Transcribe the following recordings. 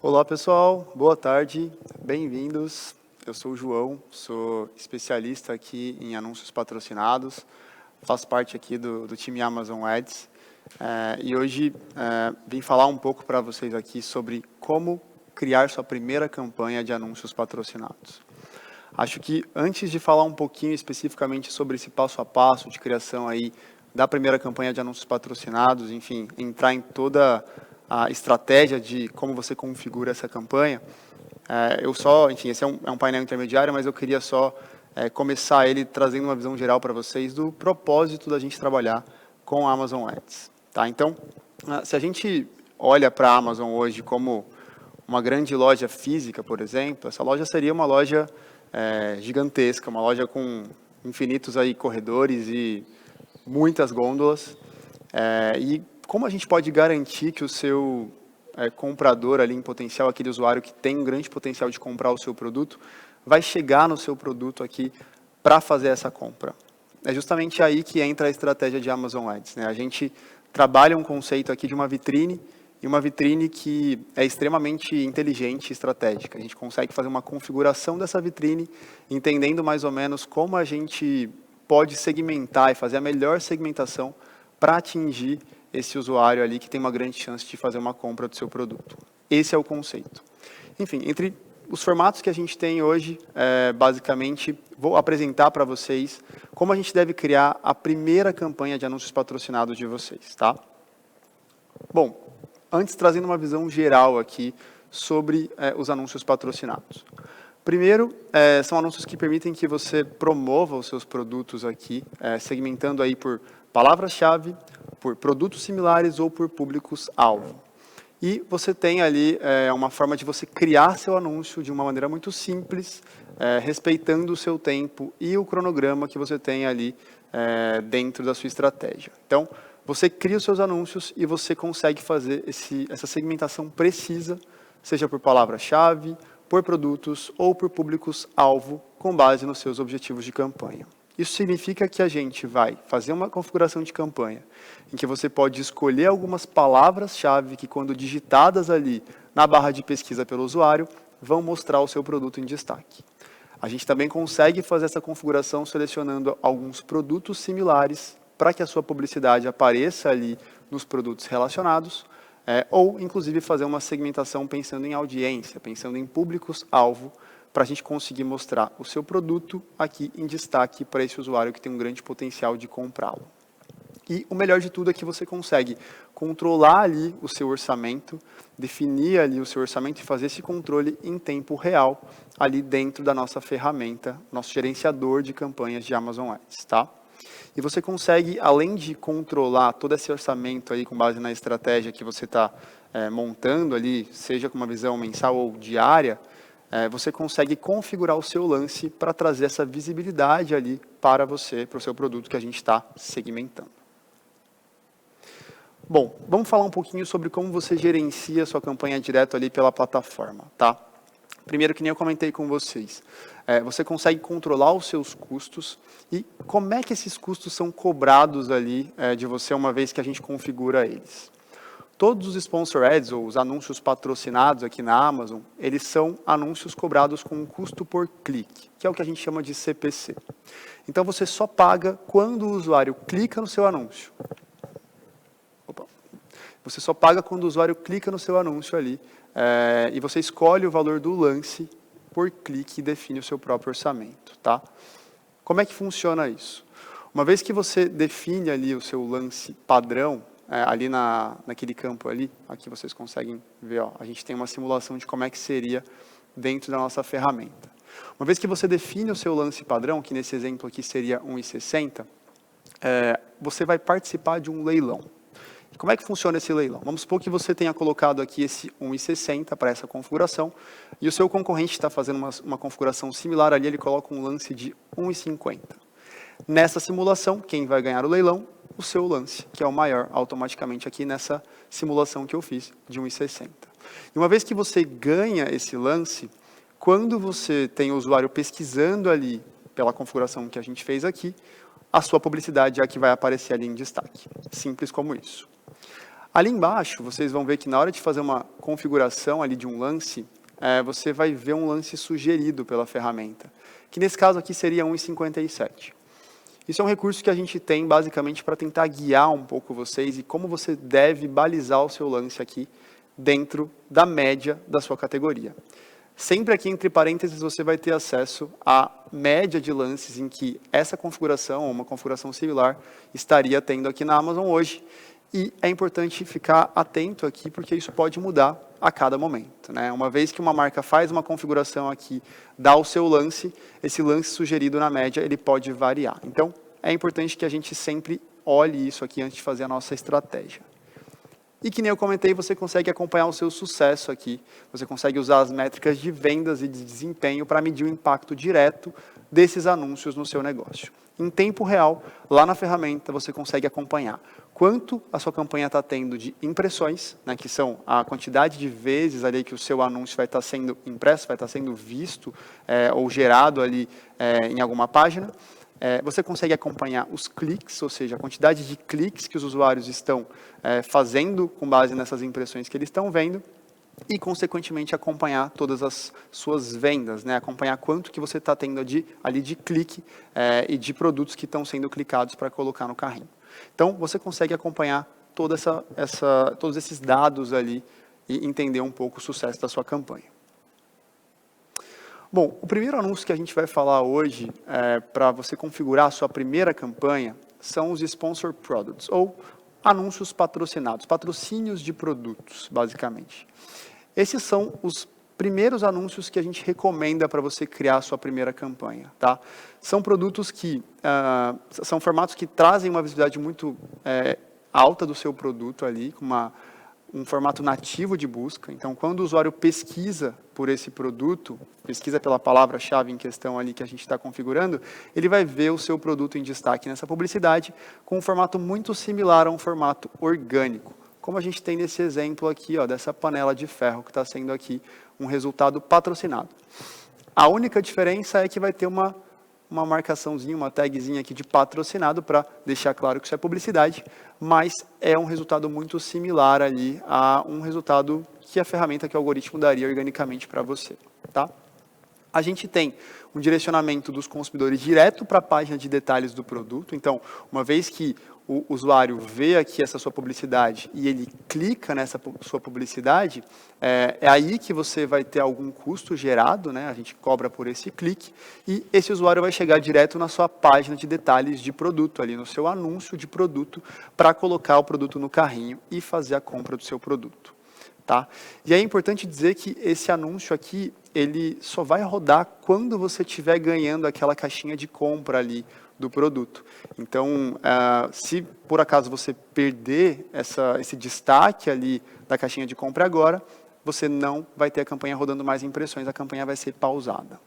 Olá pessoal, boa tarde, bem-vindos. Eu sou o João, sou especialista aqui em anúncios patrocinados, faço parte aqui do time Amazon Ads e hoje vim falar um pouco para vocês aqui sobre como criar sua primeira campanha de anúncios patrocinados. Acho que antes de falar um pouquinho especificamente sobre esse passo a passo de criação aí da primeira campanha de anúncios patrocinados, enfim, entrar em toda a estratégia de como você configura essa campanha, enfim, esse é um painel intermediário, mas eu queria só começar ele trazendo uma visão geral para vocês do propósito da gente trabalhar com a Amazon Ads. Tá? Então, se a gente olha para a Amazon hoje como uma grande loja física, por exemplo, essa loja seria uma loja gigantesca, uma loja com infinitos aí corredores e muitas gôndolas. E como a gente pode garantir que o seu comprador ali em potencial, aquele usuário que tem um grande potencial de comprar o seu produto, vai chegar no seu produto aqui para fazer essa compra? É justamente aí que entra a estratégia de Amazon Ads, né? A gente trabalha um conceito aqui de uma vitrine, e uma vitrine que é extremamente inteligente e estratégica. A gente consegue fazer uma configuração dessa vitrine, entendendo mais ou menos como a gente pode segmentar e fazer a melhor segmentação para atingir esse usuário ali que tem uma grande chance de fazer uma compra do seu produto. Esse é o conceito. Enfim, entre os formatos que a gente tem hoje, basicamente, vou apresentar para vocês como a gente deve criar a primeira campanha de anúncios patrocinados de vocês, tá? Bom, antes trazendo uma visão geral aqui sobre os anúncios patrocinados. Primeiro, são anúncios que permitem que você promova os seus produtos aqui, segmentando aí por palavras-chave, por produtos similares ou por públicos-alvo. E você tem ali uma forma de você criar seu anúncio de uma maneira muito simples, respeitando o seu tempo e o cronograma que você tem ali dentro da sua estratégia. Então, você cria os seus anúncios e você consegue fazer essa segmentação precisa, seja por palavra-chave, por produtos ou por públicos-alvo, com base nos seus objetivos de campanha. Isso significa que a gente vai fazer uma configuração de campanha em que você pode escolher algumas palavras-chave que, quando digitadas ali na barra de pesquisa pelo usuário, vão mostrar o seu produto em destaque. A gente também consegue fazer essa configuração selecionando alguns produtos similares para que a sua publicidade apareça ali nos produtos relacionados, ou, inclusive, fazer uma segmentação pensando em audiência, pensando em públicos-alvo, para a gente conseguir mostrar o seu produto aqui em destaque para esse usuário que tem um grande potencial de comprá-lo. E o melhor de tudo é que você consegue controlar ali o seu orçamento, definir ali o seu orçamento e fazer esse controle em tempo real ali dentro da nossa ferramenta, nosso gerenciador de campanhas de Amazon Ads, tá? E você consegue, além de controlar todo esse orçamento aí com base na estratégia que você está montando ali, seja com uma visão mensal ou diária, você consegue configurar o seu lance para trazer essa visibilidade ali para você, para o seu produto que a gente está segmentando. Bom, vamos falar um pouquinho sobre como você gerencia a sua campanha direto ali pela plataforma, tá? Primeiro, que nem eu comentei com vocês, você consegue controlar os seus custos e como é que esses custos são cobrados ali de você uma vez que a gente configura eles. Todos os sponsor ads, ou os anúncios patrocinados aqui na Amazon, eles são anúncios cobrados com um custo por clique, que é o que a gente chama de CPC. Então, você só paga quando o usuário clica no seu anúncio. Você só paga quando o usuário clica no seu anúncio ali, e você escolhe o valor do lance por clique e define o seu próprio orçamento, tá? Como é que funciona isso? Uma vez que você define ali o seu lance padrão, ali naquele campo ali, aqui vocês conseguem ver, ó, a gente tem uma simulação de como é que seria dentro da nossa ferramenta. Uma vez que você define o seu lance padrão, que nesse exemplo aqui seria 1,60, você vai participar de um leilão. E como é que funciona esse leilão? Vamos supor que você tenha colocado aqui esse 1,60 para essa configuração, e o seu concorrente está fazendo uma configuração similar ali, ele coloca um lance de 1,50. Nessa simulação, quem vai ganhar o leilão? O seu lance, que é o maior automaticamente aqui nessa simulação que eu fiz de 1,60. E uma vez que você ganha esse lance, quando você tem o usuário pesquisando ali pela configuração que a gente fez aqui, a sua publicidade é a que vai aparecer ali em destaque. Simples como isso. Ali embaixo, vocês vão ver que na hora de fazer uma configuração ali de um lance, você vai ver um lance sugerido pela ferramenta, que nesse caso aqui seria 1,57. Isso é um recurso que a gente tem basicamente para tentar guiar um pouco vocês e como você deve balizar o seu lance aqui dentro da média da sua categoria. Sempre aqui entre parênteses você vai ter acesso à média de lances em que essa configuração ou uma configuração similar estaria tendo aqui na Amazon hoje. E é importante ficar atento aqui porque isso pode mudar a cada momento, né? Uma vez que uma marca faz uma configuração aqui, dá o seu lance, esse lance sugerido na média ele pode variar. Então é importante que a gente sempre olhe isso aqui antes de fazer a nossa estratégia. E que nem eu comentei, você consegue acompanhar o seu sucesso aqui. Você consegue usar as métricas de vendas e de desempenho para medir o impacto direto desses anúncios no seu negócio. Em tempo real, lá na ferramenta, você consegue acompanhar quanto a sua campanha está tendo de impressões, né, que são a quantidade de vezes ali que o seu anúncio vai estar sendo impresso, vai estar sendo visto ou gerado ali em alguma página. Você consegue acompanhar os cliques, ou seja, a quantidade de cliques que os usuários estão fazendo com base nessas impressões que eles estão vendo e, consequentemente, acompanhar todas as suas vendas, né? Acompanhar quanto que você está tendo ali de clique e de produtos que estão sendo clicados para colocar no carrinho. Então, você consegue acompanhar todos esses dados ali e entender um pouco o sucesso da sua campanha. Bom, o primeiro anúncio que a gente vai falar hoje, para você configurar a sua primeira campanha, são os Sponsor Products, ou anúncios patrocinados, patrocínios de produtos, basicamente. Esses são os primeiros anúncios que a gente recomenda para você criar a sua primeira campanha, tá? São produtos que, são formatos que trazem uma visibilidade muito alta do seu produto ali, com um formato nativo de busca. Então, quando o usuário pesquisa por esse produto, pesquisa pela palavra-chave em questão ali que a gente está configurando, ele vai ver o seu produto em destaque nessa publicidade com um formato muito similar a um formato orgânico, como a gente tem nesse exemplo aqui, ó, dessa panela de ferro que está sendo aqui um resultado patrocinado. A única diferença é que vai ter uma marcaçãozinha, uma tagzinha aqui de patrocinado para deixar claro que isso é publicidade, mas é um resultado muito similar ali a um resultado que a ferramenta, que o algoritmo daria organicamente para você, tá? A gente tem um direcionamento dos consumidores direto para a página de detalhes do produto. Então, uma vez que o usuário vê aqui essa sua publicidade e ele clica nessa sua publicidade, é aí que você vai ter algum custo gerado, né? A gente cobra por esse clique e esse usuário vai chegar direto na sua página de detalhes de produto, ali no seu anúncio de produto, para colocar o produto no carrinho e fazer a compra do seu produto. Tá? E é importante dizer que esse anúncio aqui, ele só vai rodar quando você estiver ganhando aquela caixinha de compra ali do produto. Então, se por acaso você perder esse destaque ali da caixinha de compra agora, você não vai ter a campanha rodando mais impressões, a campanha vai ser pausada.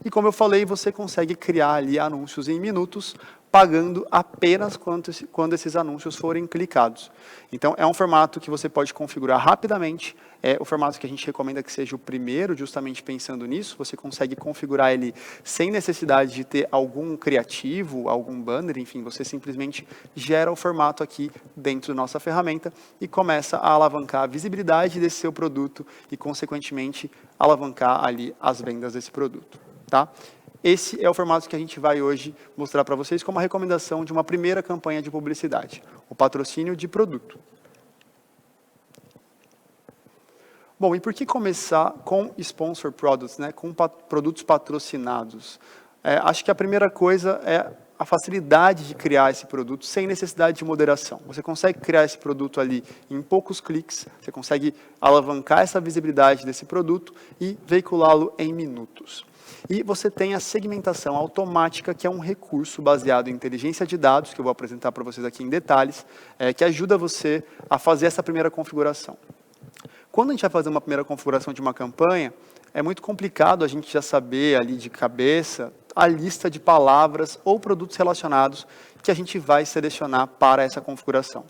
E como eu falei, você consegue criar ali anúncios em minutos, pagando apenas quando esses anúncios forem clicados. Então, é um formato que você pode configurar rapidamente, é o formato que a gente recomenda que seja o primeiro, justamente pensando nisso. Você consegue configurar ele sem necessidade de ter algum criativo, algum banner, enfim, você simplesmente gera o formato aqui dentro da nossa ferramenta e começa a alavancar a visibilidade desse seu produto e, consequentemente, alavancar ali as vendas desse produto, tá? Esse é o formato que a gente vai hoje mostrar para vocês como uma recomendação de uma primeira campanha de publicidade, o patrocínio de produto. Bom, e por que começar com Sponsor Products, né, com produtos patrocinados? Acho que a primeira coisa é a facilidade de criar esse produto sem necessidade de moderação. Você consegue criar esse produto ali em poucos cliques, você consegue alavancar essa visibilidade desse produto e veiculá-lo em minutos. E você tem a segmentação automática, que é um recurso baseado em inteligência de dados, que eu vou apresentar para vocês aqui em detalhes, que ajuda você a fazer essa primeira configuração. Quando a gente vai fazer uma primeira configuração de uma campanha, é muito complicado a gente já saber ali de cabeça a lista de palavras ou produtos relacionados que a gente vai selecionar para essa configuração.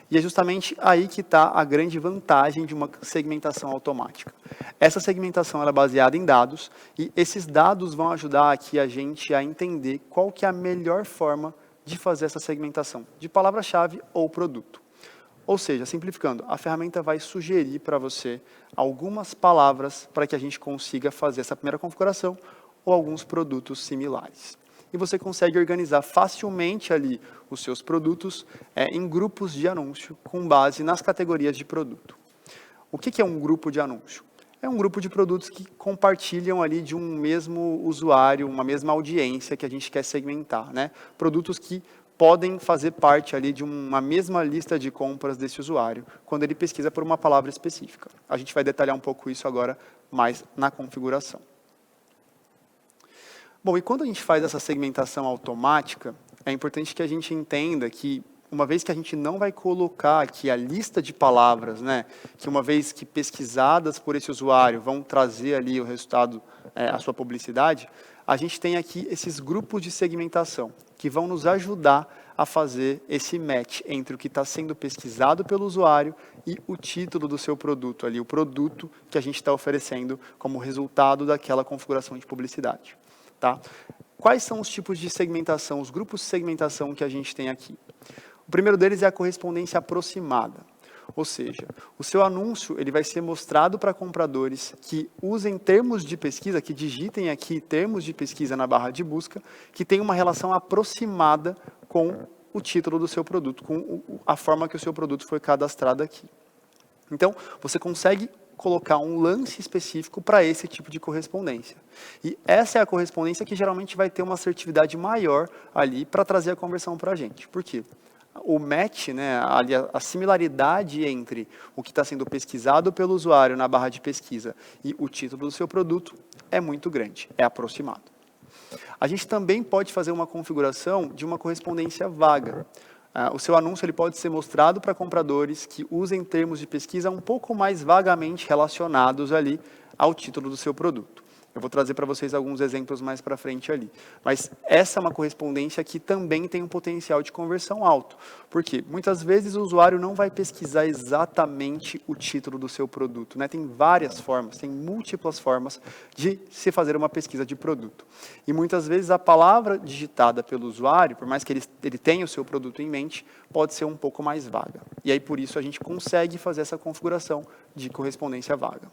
E é justamente aí que está a grande vantagem de uma segmentação automática. Essa segmentação ela é baseada em dados e esses dados vão ajudar aqui a gente a entender qual que é a melhor forma de fazer essa segmentação de palavra-chave ou produto. Ou seja, simplificando, a ferramenta vai sugerir para você algumas palavras para que a gente consiga fazer essa primeira configuração ou alguns produtos similares. E você consegue organizar facilmente ali os seus produtos em grupos de anúncio com base nas categorias de produto. O que é um grupo de anúncio? É um grupo de produtos que compartilham ali de um mesmo usuário, uma mesma audiência que a gente quer segmentar, né? Produtos que podem fazer parte ali de uma mesma lista de compras desse usuário, quando ele pesquisa por uma palavra específica. A gente vai detalhar um pouco isso agora mais na configuração. Bom, e quando a gente faz essa segmentação automática, é importante que a gente entenda que, uma vez que a gente não vai colocar aqui a lista de palavras, né, que uma vez que pesquisadas por esse usuário vão trazer ali o resultado, a sua publicidade, a gente tem aqui esses grupos de segmentação, que vão nos ajudar a fazer esse match entre o que está sendo pesquisado pelo usuário e o título do seu produto, ali, o produto que a gente está oferecendo como resultado daquela configuração de publicidade. Tá? Quais são os tipos de segmentação, os grupos de segmentação que a gente tem aqui? O primeiro deles é a correspondência aproximada. Ou seja, o seu anúncio ele vai ser mostrado para compradores que usem termos de pesquisa, que digitem aqui termos de pesquisa na barra de busca, que tem uma relação aproximada com o título do seu produto, com a forma que o seu produto foi cadastrado aqui. Então, você consegue colocar um lance específico para esse tipo de correspondência. E essa é a correspondência que geralmente vai ter uma assertividade maior ali para trazer a conversão para a gente. Por quê? O match, né, a similaridade entre o que está sendo pesquisado pelo usuário na barra de pesquisa e o título do seu produto é muito grande, é aproximado. A gente também pode fazer uma configuração de uma correspondência vaga. O seu anúncio ele pode ser mostrado para compradores que usem termos de pesquisa um pouco mais vagamente relacionados ali ao título do seu produto. Eu vou trazer para vocês alguns exemplos mais para frente ali. Mas essa é uma correspondência que também tem um potencial de conversão alto. Por quê? Muitas vezes o usuário não vai pesquisar exatamente o título do seu produto, né? Tem várias formas, tem múltiplas formas de se fazer uma pesquisa de produto. E muitas vezes a palavra digitada pelo usuário, por mais que ele tenha o seu produto em mente, pode ser um pouco mais vaga. E aí por isso a gente consegue fazer essa configuração de correspondência vaga.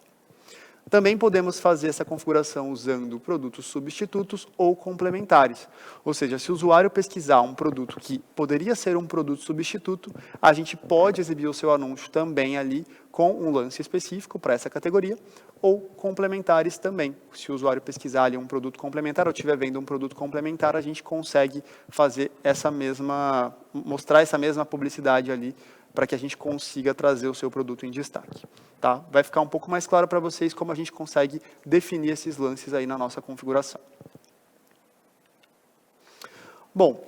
Também podemos fazer essa configuração usando produtos substitutos ou complementares. Ou seja, se o usuário pesquisar um produto que poderia ser um produto substituto, a gente pode exibir o seu anúncio também ali com um lance específico para essa categoria, ou complementares também. Se o usuário pesquisar ali um produto complementar ou estiver vendo um produto complementar, a gente consegue fazer mostrar essa mesma publicidade ali para que a gente consiga trazer o seu produto em destaque. Tá? Vai ficar um pouco mais claro para vocês como a gente consegue definir esses lances aí na nossa configuração. Bom,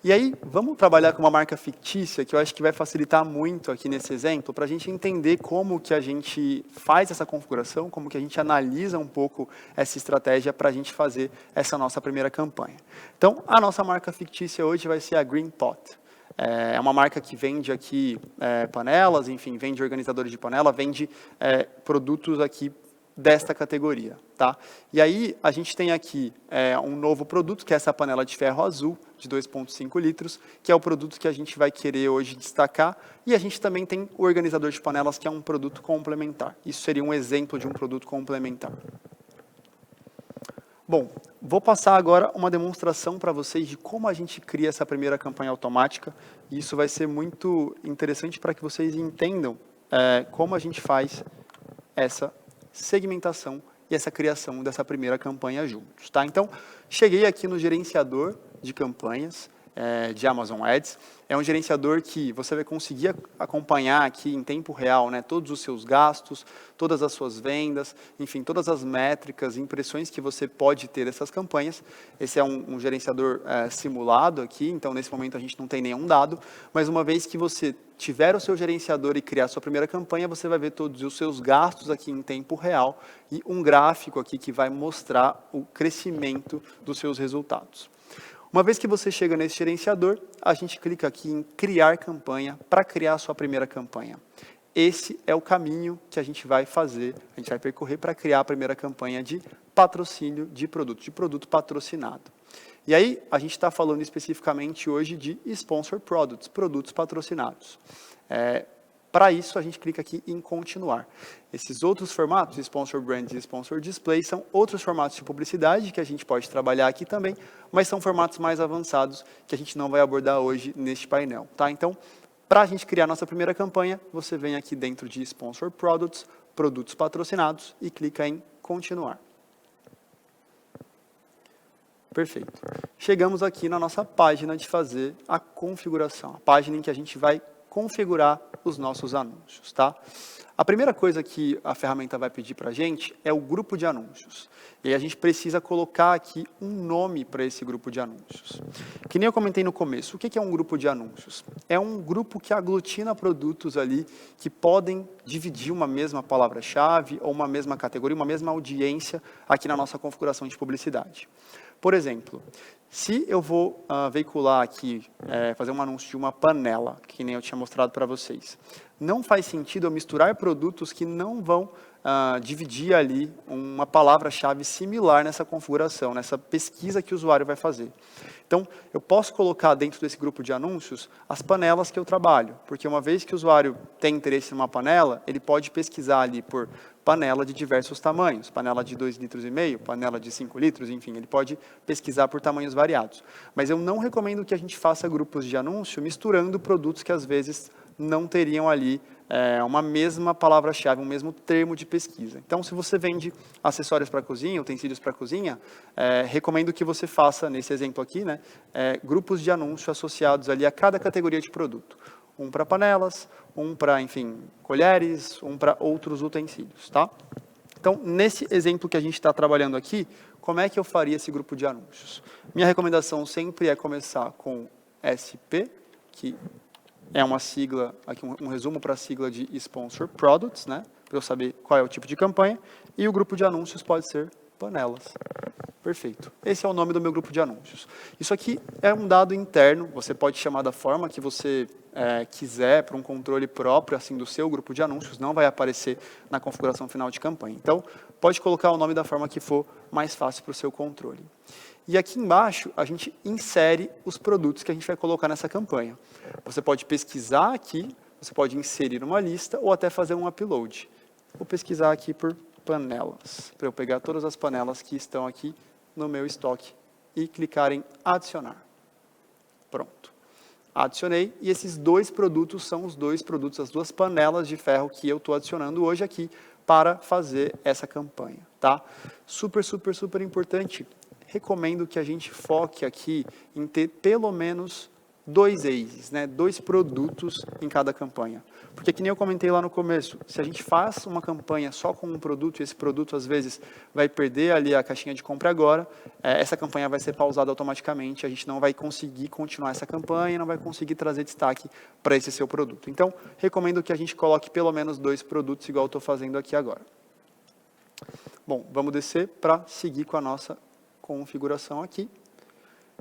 e aí vamos trabalhar com uma marca fictícia, que eu acho que vai facilitar muito aqui nesse exemplo, para a gente entender como que a gente faz essa configuração, como que a gente analisa um pouco essa estratégia para a gente fazer essa nossa primeira campanha. Então, a nossa marca fictícia hoje vai ser a Green Pot. É uma marca que vende aqui panelas, enfim, vende organizadores de panela, vende produtos aqui desta categoria, tá? E aí a gente tem aqui um novo produto, que é essa panela de ferro azul, de 2,5 litros, que é o produto que a gente vai querer hoje destacar. E a gente também tem o organizador de panelas, que é um produto complementar. Isso seria um exemplo de um produto complementar. Bom, vou passar agora uma demonstração para vocês de como a gente cria essa primeira campanha automática. E isso vai ser muito interessante para que vocês entendam como a gente faz essa segmentação e essa criação dessa primeira campanha juntos. Tá? Então, cheguei aqui no gerenciador de campanhas de Amazon Ads. É um gerenciador que você vai conseguir acompanhar aqui em tempo real, né, todos os seus gastos, todas as suas vendas, enfim, todas as métricas, impressões que você pode ter dessas campanhas. Esse é um gerenciador simulado aqui, então nesse momento a gente não tem nenhum dado, mas uma vez que você tiver o seu gerenciador e criar a sua primeira campanha, você vai ver todos os seus gastos aqui em tempo real e um gráfico aqui que vai mostrar o crescimento dos seus resultados. Uma vez que você chega nesse gerenciador, a gente clica aqui em criar campanha para criar a sua primeira campanha. Esse é o caminho que a gente vai fazer, a gente vai percorrer para criar a primeira campanha de patrocínio de produto patrocinado. E aí, a gente está falando especificamente hoje de Sponsor Products, produtos patrocinados. Para isso, a gente clica aqui em continuar. Esses outros formatos, Sponsor Brands e Sponsor Display, são outros formatos de publicidade que a gente pode trabalhar aqui também, mas são formatos mais avançados que a gente não vai abordar hoje neste painel. Tá? Então, para a gente criar nossa primeira campanha, você vem aqui dentro de Sponsor Products, Produtos Patrocinados, e clica em continuar. Perfeito. Chegamos aqui na nossa página de fazer a configuração, a página em que a gente vai configurar os nossos anúncios, tá? A primeira coisa que a ferramenta vai pedir para a gente é o grupo de anúncios. E aí a gente precisa colocar aqui um nome para esse grupo de anúncios. Que nem eu comentei no começo, o que é um grupo de anúncios? É um grupo que aglutina produtos ali que podem dividir uma mesma palavra-chave ou uma mesma categoria, uma mesma audiência aqui na nossa configuração de publicidade. Por exemplo, se eu vou veicular aqui, fazer um anúncio de uma panela, que nem eu tinha mostrado para vocês, não faz sentido eu misturar produtos que não vão dividir ali uma palavra-chave similar nessa configuração, nessa pesquisa que o usuário vai fazer. Então, eu posso colocar dentro desse grupo de anúncios as panelas que eu trabalho, porque uma vez que o usuário tem interesse numa panela, ele pode pesquisar ali por panela de diversos tamanhos, panela de 2,5 litros, panela de 5 litros, enfim, ele pode pesquisar por tamanhos variados. Mas eu não recomendo que a gente faça grupos de anúncio misturando produtos que às vezes não teriam ali uma mesma palavra-chave, um mesmo termo de pesquisa. Então, se você vende acessórios para cozinha, utensílios para cozinha, recomendo que você faça, nesse exemplo aqui, né, grupos de anúncio associados ali a cada categoria de produto. Um para panelas, um para, enfim, colheres, um para outros utensílios, tá? Então, nesse exemplo que a gente está trabalhando aqui, como é que eu faria esse grupo de anúncios? Minha recomendação sempre é começar com SP, que é uma sigla, aqui um resumo para a sigla de Sponsor Products, né? Para eu saber qual é o tipo de campanha. E o grupo de anúncios pode ser panelas. Perfeito. Esse é o nome do meu grupo de anúncios. Isso aqui é um dado interno, você pode chamar da forma que você quiser, para um controle próprio assim do seu grupo de anúncios, não vai aparecer na configuração final de campanha. Então, pode colocar o nome da forma que for mais fácil para o seu controle. E aqui embaixo, a gente insere os produtos que a gente vai colocar nessa campanha. Você pode pesquisar aqui, você pode inserir uma lista ou até fazer um upload. Vou pesquisar aqui por panelas, para eu pegar todas as panelas que estão aqui no meu estoque e clicar em adicionar. Pronto. Adicionei e esses dois produtos são os dois produtos, as duas panelas de ferro que eu estou adicionando hoje aqui para fazer essa campanha, tá? Super, super, super importante. Recomendo que a gente foque aqui em ter pelo menos 2 ACEs, né? 2 produtos em cada campanha. Porque, que nem eu comentei lá no começo, se a gente faz uma campanha só com um produto, e esse produto, às vezes, vai perder ali a caixinha de compra agora, essa campanha vai ser pausada automaticamente, a gente não vai conseguir continuar essa campanha, não vai conseguir trazer destaque para esse seu produto. Então, recomendo que a gente coloque pelo menos 2 produtos, igual eu estou fazendo aqui agora. Bom, vamos descer para seguir com a nossa configuração aqui.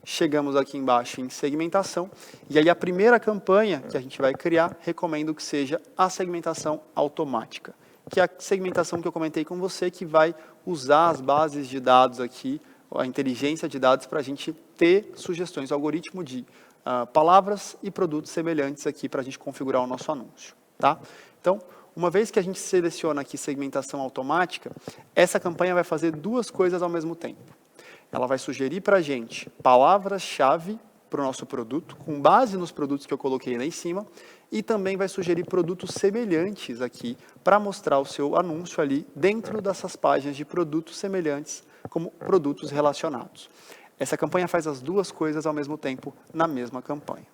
Chegamos aqui embaixo em segmentação, e aí a primeira campanha que a gente vai criar, recomendo que seja a segmentação automática, que é a segmentação que eu comentei com você, que vai usar as bases de dados aqui, a inteligência de dados, para a gente ter sugestões, algoritmo de palavras e produtos semelhantes aqui para a gente configurar o nosso anúncio, tá? Então, uma vez que a gente seleciona aqui segmentação automática, essa campanha vai fazer 2 coisas ao mesmo tempo. Ela vai sugerir para a gente palavras-chave para o nosso produto, com base nos produtos que eu coloquei lá em cima, e também vai sugerir produtos semelhantes aqui, para mostrar o seu anúncio ali dentro dessas páginas de produtos semelhantes, como produtos relacionados. Essa campanha faz as 2 coisas ao mesmo tempo, na mesma campanha.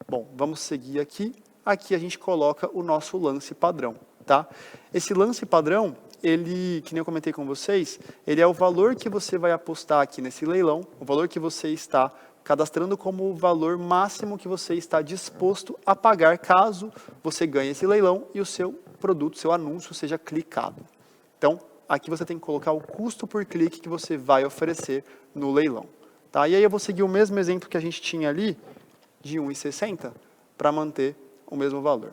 Bom, vamos seguir aqui. Aqui a gente coloca o nosso lance padrão, tá? Esse lance padrão, ele, que nem eu comentei com vocês, ele é o valor que você vai apostar aqui nesse leilão, o valor que você está cadastrando como o valor máximo que você está disposto a pagar caso você ganhe esse leilão e o seu produto, seu anúncio seja clicado. Então, aqui você tem que colocar o custo por clique que você vai oferecer no leilão. Tá? E aí eu vou seguir o mesmo exemplo que a gente tinha ali, de R$ 1,60, para manter o mesmo valor.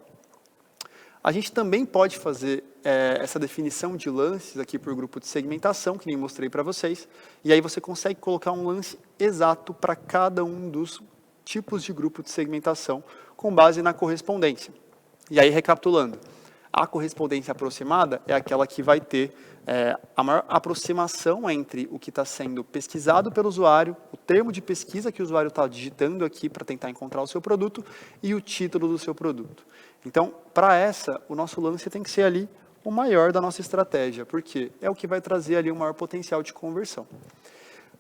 A gente também pode fazer essa definição de lances aqui por grupo de segmentação, que nem mostrei para vocês, e aí você consegue colocar um lance exato para cada um dos tipos de grupo de segmentação, com base na correspondência. E aí, recapitulando, a correspondência aproximada é aquela que vai ter a maior aproximação entre o que está sendo pesquisado pelo usuário, o termo de pesquisa que o usuário está digitando aqui para tentar encontrar o seu produto e o título do seu produto. Então, para essa, o nosso lance tem que ser ali o maior da nossa estratégia, porque é o que vai trazer ali o maior potencial de conversão.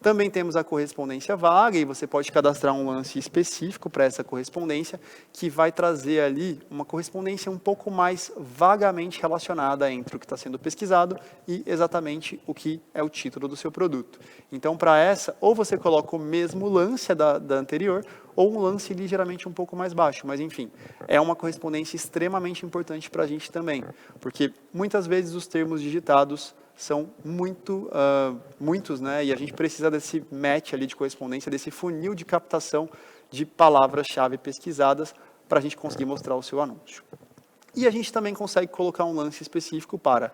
Também temos a correspondência vaga, e você pode cadastrar um lance específico para essa correspondência, que vai trazer ali uma correspondência um pouco mais vagamente relacionada entre o que está sendo pesquisado e exatamente o que é o título do seu produto. Então, para essa, ou você coloca o mesmo lance da anterior, ou um lance ligeiramente um pouco mais baixo. Mas, enfim, é uma correspondência extremamente importante para a gente também, porque muitas vezes os termos digitados são muitos, né? E a gente precisa desse match ali de correspondência, desse funil de captação de palavras-chave pesquisadas para a gente conseguir mostrar o seu anúncio. E a gente também consegue colocar um lance específico para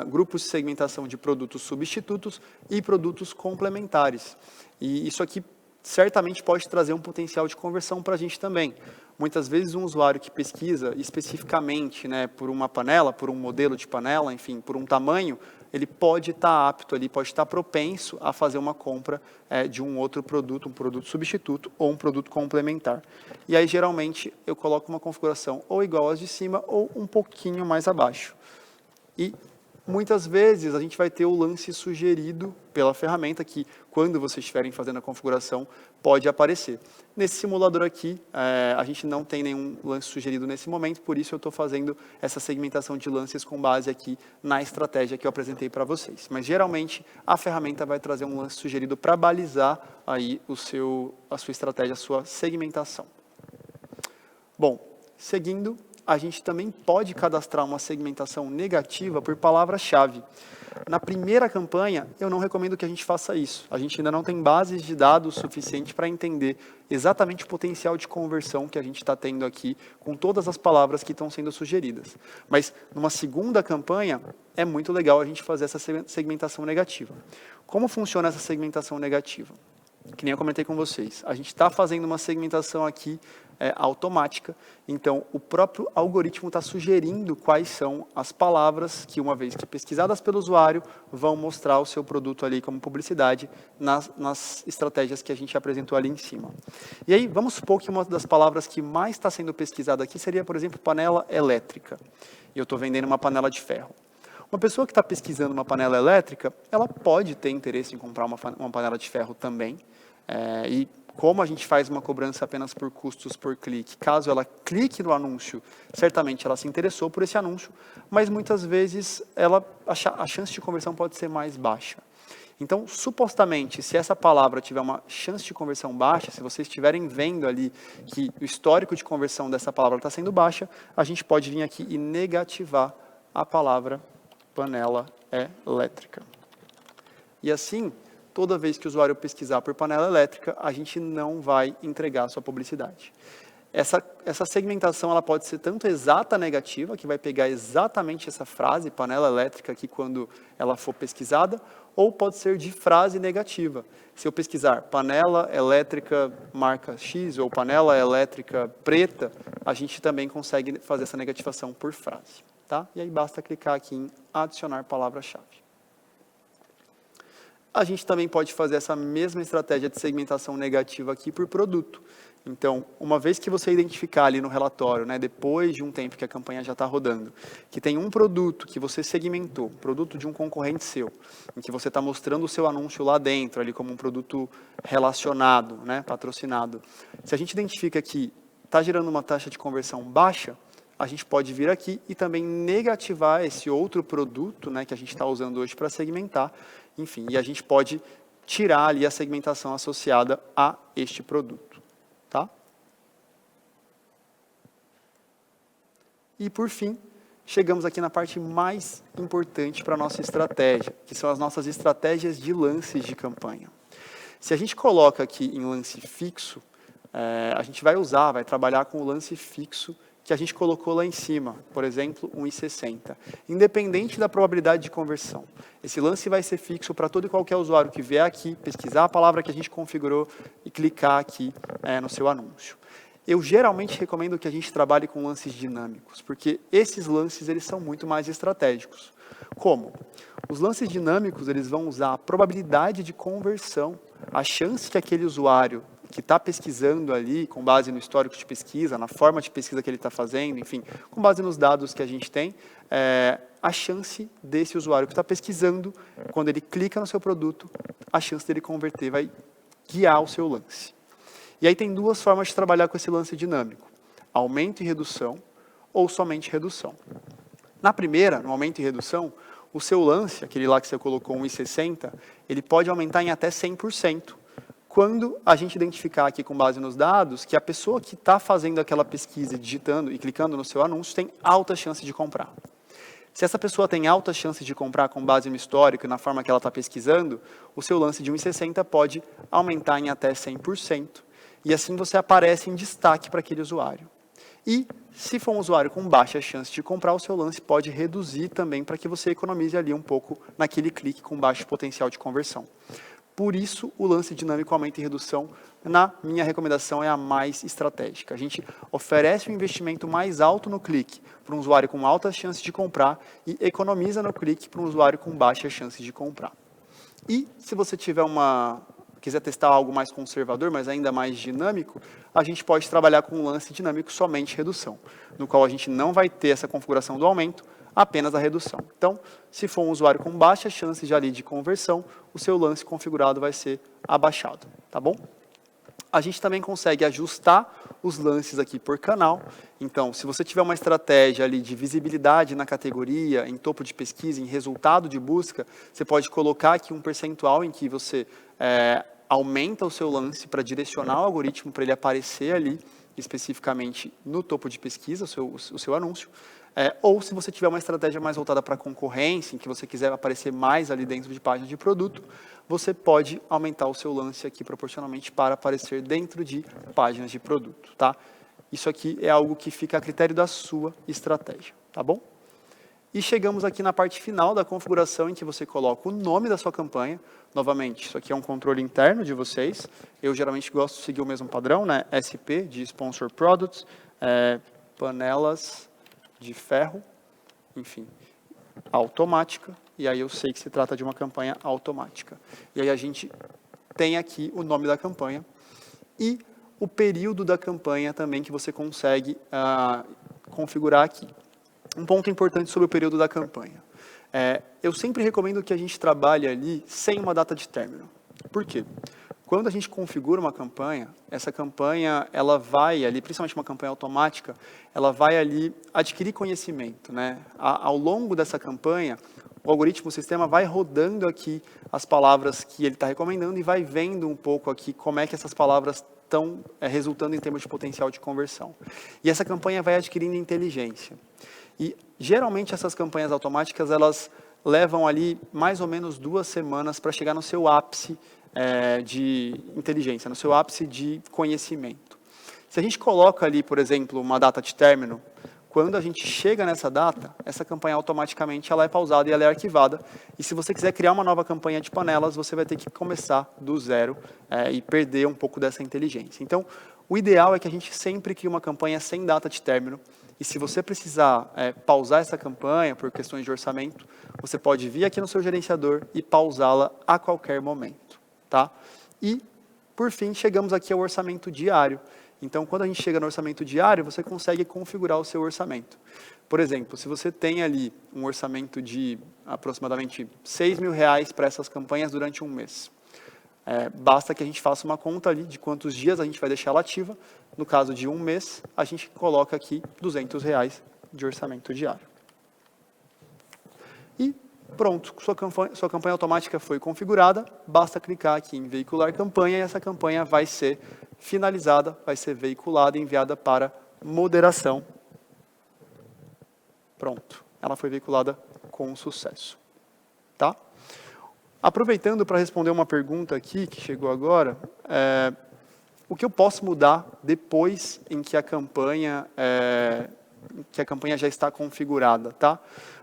grupos de segmentação de produtos substitutos e produtos complementares. E isso aqui certamente pode trazer um potencial de conversão para a gente também. Muitas vezes um usuário que pesquisa especificamente, né, por uma panela, por um modelo de panela, enfim, por um tamanho, ele pode estar apto ali, pode estar propenso a fazer uma compra de um outro produto, um produto substituto ou um produto complementar. E aí, geralmente, eu coloco uma configuração ou igual às de cima ou um pouquinho mais abaixo. E muitas vezes a gente vai ter o lance sugerido pela ferramenta que, quando vocês estiverem fazendo a configuração, pode aparecer. Nesse simulador aqui, a gente não tem nenhum lance sugerido nesse momento, por isso eu estou fazendo essa segmentação de lances com base aqui na estratégia que eu apresentei para vocês. Mas, geralmente, a ferramenta vai trazer um lance sugerido para balizar aí a sua estratégia, a sua segmentação. Bom, seguindo, a gente também pode cadastrar uma segmentação negativa por palavra-chave. Na primeira campanha, eu não recomendo que a gente faça isso. A gente ainda não tem bases de dados suficiente para entender exatamente o potencial de conversão que a gente está tendo aqui com todas as palavras que estão sendo sugeridas. Mas, numa segunda campanha, é muito legal a gente fazer essa segmentação negativa. Como funciona essa segmentação negativa? Que nem eu comentei com vocês. A gente está fazendo uma segmentação aqui automática, então o próprio algoritmo está sugerindo quais são as palavras que, uma vez que pesquisadas pelo usuário, vão mostrar o seu produto ali como publicidade nas estratégias que a gente apresentou ali em cima. E aí, vamos supor que uma das palavras que mais está sendo pesquisada aqui seria, por exemplo, panela elétrica. E eu estou vendendo uma panela de ferro. Uma pessoa que está pesquisando uma panela elétrica, ela pode ter interesse em comprar uma panela de ferro também, e como a gente faz uma cobrança apenas por custos por clique, caso ela clique no anúncio, certamente ela se interessou por esse anúncio, mas muitas vezes a chance de conversão pode ser mais baixa. Então, supostamente, se essa palavra tiver uma chance de conversão baixa, se vocês estiverem vendo ali que o histórico de conversão dessa palavra está sendo baixa, a gente pode vir aqui e negativar a palavra panela elétrica. E assim, toda vez que o usuário pesquisar por panela elétrica, a gente não vai entregar a sua publicidade. Essa segmentação ela pode ser tanto exata negativa, que vai pegar exatamente essa frase, panela elétrica, aqui quando ela for pesquisada, ou pode ser de frase negativa. Se eu pesquisar panela elétrica marca X ou panela elétrica preta, a gente também consegue fazer essa negativação por frase. Tá? E aí basta clicar aqui em adicionar palavra-chave. A gente também pode fazer essa mesma estratégia de segmentação negativa aqui por produto. Então, uma vez que você identificar ali no relatório, né, depois de um tempo que a campanha já está rodando, que tem um produto que você segmentou, produto de um concorrente seu, em que você está mostrando o seu anúncio lá dentro, ali como um produto relacionado, né, patrocinado. Se a gente identifica que está gerando uma taxa de conversão baixa, a gente pode vir aqui e também negativar esse outro produto, né, que a gente está usando hoje para segmentar. Enfim, e a gente pode tirar ali a segmentação associada a este produto. Tá? E, por fim, chegamos aqui na parte mais importante para a nossa estratégia, que são as nossas estratégias de lances de campanha. Se a gente coloca aqui em lance fixo, a gente vai trabalhar com o lance fixo que a gente colocou lá em cima, por exemplo, 1,60. Independente da probabilidade de conversão. Esse lance vai ser fixo para todo e qualquer usuário que vier aqui, pesquisar a palavra que a gente configurou e clicar aqui no seu anúncio. Eu geralmente recomendo que a gente trabalhe com lances dinâmicos, porque esses lances eles são muito mais estratégicos. Como? Os lances dinâmicos eles vão usar a probabilidade de conversão, a chance que aquele usuário que está pesquisando ali, com base no histórico de pesquisa, na forma de pesquisa que ele está fazendo, enfim, com base nos dados que a gente tem, a chance desse usuário que está pesquisando, quando ele clica no seu produto, a chance dele converter vai guiar o seu lance. E aí tem duas formas de trabalhar com esse lance dinâmico: aumento e redução, ou somente redução. Na primeira, no aumento e redução, o seu lance, aquele lá que você colocou 1,60, ele pode aumentar em até 100%. Quando a gente identificar aqui com base nos dados que a pessoa que está fazendo aquela pesquisa, digitando e clicando no seu anúncio, tem alta chance de comprar. Se essa pessoa tem alta chance de comprar com base no histórico e na forma que ela está pesquisando, o seu lance de 1,60 pode aumentar em até 100%. E assim você aparece em destaque para aquele usuário. E se for um usuário com baixa chance de comprar, o seu lance pode reduzir também para que você economize ali um pouco naquele clique com baixo potencial de conversão. Por isso, o lance dinâmico aumento e redução, na minha recomendação, é a mais estratégica. A gente oferece um investimento mais alto no clique para um usuário com alta chance de comprar e economiza no clique para um usuário com baixa chance de comprar. E se você quiser testar algo mais conservador, mas ainda mais dinâmico, a gente pode trabalhar com um lance dinâmico somente redução, no qual a gente não vai ter essa configuração do aumento, apenas a redução. Então, se for um usuário com baixa chance de conversão, o seu lance configurado vai ser abaixado, tá bom? A gente também consegue ajustar os lances aqui por canal. Então, se você tiver uma estratégia ali de visibilidade na categoria, em topo de pesquisa, em resultado de busca, você pode colocar aqui um percentual em que você aumenta o seu lance para direcionar o algoritmo para ele aparecer ali especificamente no topo de pesquisa, o seu anúncio. Ou se você tiver uma estratégia mais voltada para a concorrência, em que você quiser aparecer mais ali dentro de páginas de produto, você pode aumentar o seu lance aqui proporcionalmente para aparecer dentro de páginas de produto, tá? Isso aqui é algo que fica a critério da sua estratégia, tá bom? E chegamos aqui na parte final da configuração, em que você coloca o nome da sua campanha. Novamente, isso aqui é um controle interno de vocês. Eu geralmente gosto de seguir o mesmo padrão, né? SP, de Sponsor Products, panelas de ferro, enfim, automática, e aí eu sei que se trata de uma campanha automática. E aí a gente tem aqui o nome da campanha e o período da campanha também que você consegue configurar aqui. Um ponto importante sobre o período da campanha. Eu sempre recomendo que a gente trabalhe ali sem uma data de término. Por quê? Quando a gente configura uma campanha, essa campanha, ela vai ali, principalmente uma campanha automática, ela vai ali adquirir conhecimento, né? Ao longo dessa campanha, o algoritmo, o sistema vai rodando aqui as palavras que ele está recomendando e vai vendo um pouco aqui como é que essas palavras estão resultando em termos de potencial de conversão. E essa campanha vai adquirindo inteligência. E, geralmente, essas campanhas automáticas, elas levam ali mais ou menos 2 semanas para chegar no seu ápice de inteligência, no seu ápice de conhecimento. Se a gente coloca ali, por exemplo, uma data de término, quando a gente chega nessa data, essa campanha automaticamente ela é pausada e ela é arquivada. E se você quiser criar uma nova campanha de panelas, você vai ter que começar do zero e perder um pouco dessa inteligência. Então, o ideal é que a gente sempre crie uma campanha sem data de término. E se você precisar pausar essa campanha por questões de orçamento, você pode vir aqui no seu gerenciador e pausá-la a qualquer momento, tá? E, por fim, chegamos aqui ao orçamento diário. Então, quando a gente chega no orçamento diário, você consegue configurar o seu orçamento. Por exemplo, se você tem ali um orçamento de aproximadamente R$6.000 para essas campanhas durante um mês, basta que a gente faça uma conta ali de quantos dias a gente vai deixar ela ativa. No caso de um mês, a gente coloca aqui R$200 de orçamento diário. E pronto, sua campanha automática foi configurada, basta clicar aqui em veicular campanha e essa campanha vai ser finalizada, vai ser veiculada e enviada para moderação. Pronto, ela foi veiculada com sucesso, tá? Aproveitando para responder uma pergunta aqui que chegou agora, o que eu posso mudar depois em que a campanha já está configurada, tá?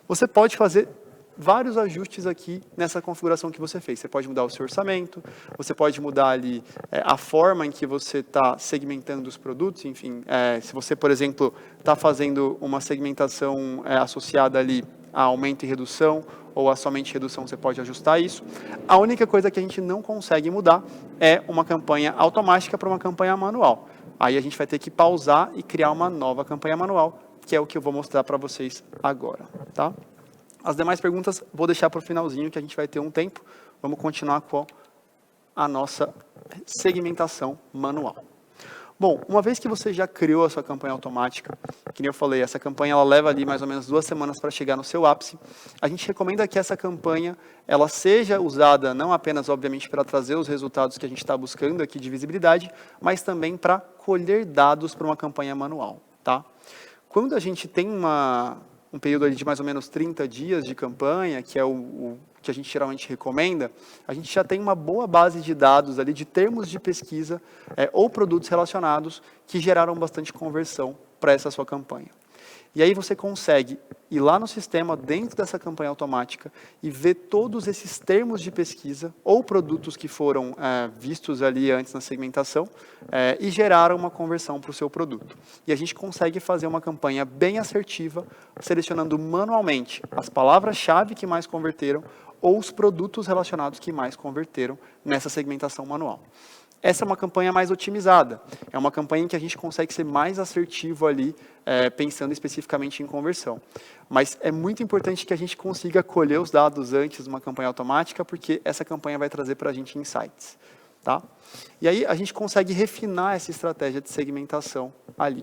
Você pode fazer vários ajustes aqui nessa configuração que você fez. Você pode mudar o seu orçamento, você pode mudar ali a forma em que você está segmentando os produtos, enfim, se você, por exemplo, está fazendo uma segmentação associada ali a aumento e redução, ou a somente redução, você pode ajustar isso. A única coisa que a gente não consegue mudar é uma campanha automática para uma campanha manual. Aí a gente vai ter que pausar e criar uma nova campanha manual, que é o que eu vou mostrar para vocês agora, tá? As demais perguntas vou deixar para o finalzinho, que a gente vai ter um tempo. Vamos continuar com a nossa segmentação manual. Bom, uma vez que você já criou a sua campanha automática, que nem eu falei, essa campanha ela leva ali mais ou menos 2 semanas para chegar no seu ápice, a gente recomenda que essa campanha ela seja usada não apenas, obviamente, para trazer os resultados que a gente está buscando aqui de visibilidade, mas também para colher dados para uma campanha manual, tá? Quando a gente tem um período ali de mais ou menos 30 dias de campanha, que é o que a gente geralmente recomenda, a gente já tem uma boa base de dados ali de termos de pesquisa ou produtos relacionados que geraram bastante conversão para essa sua campanha. E aí você consegue ir lá no sistema, dentro dessa campanha automática, e ver todos esses termos de pesquisa ou produtos que foram vistos ali antes na segmentação e geraram uma conversão para o seu produto. E a gente consegue fazer uma campanha bem assertiva, selecionando manualmente as palavras-chave que mais converteram ou os produtos relacionados que mais converteram nessa segmentação manual. Essa é uma campanha mais otimizada, é uma campanha em que a gente consegue ser mais assertivo ali, pensando especificamente em conversão. Mas é muito importante que a gente consiga colher os dados antes de uma campanha automática, porque essa campanha vai trazer para a gente insights, tá? E aí a gente consegue refinar essa estratégia de segmentação ali.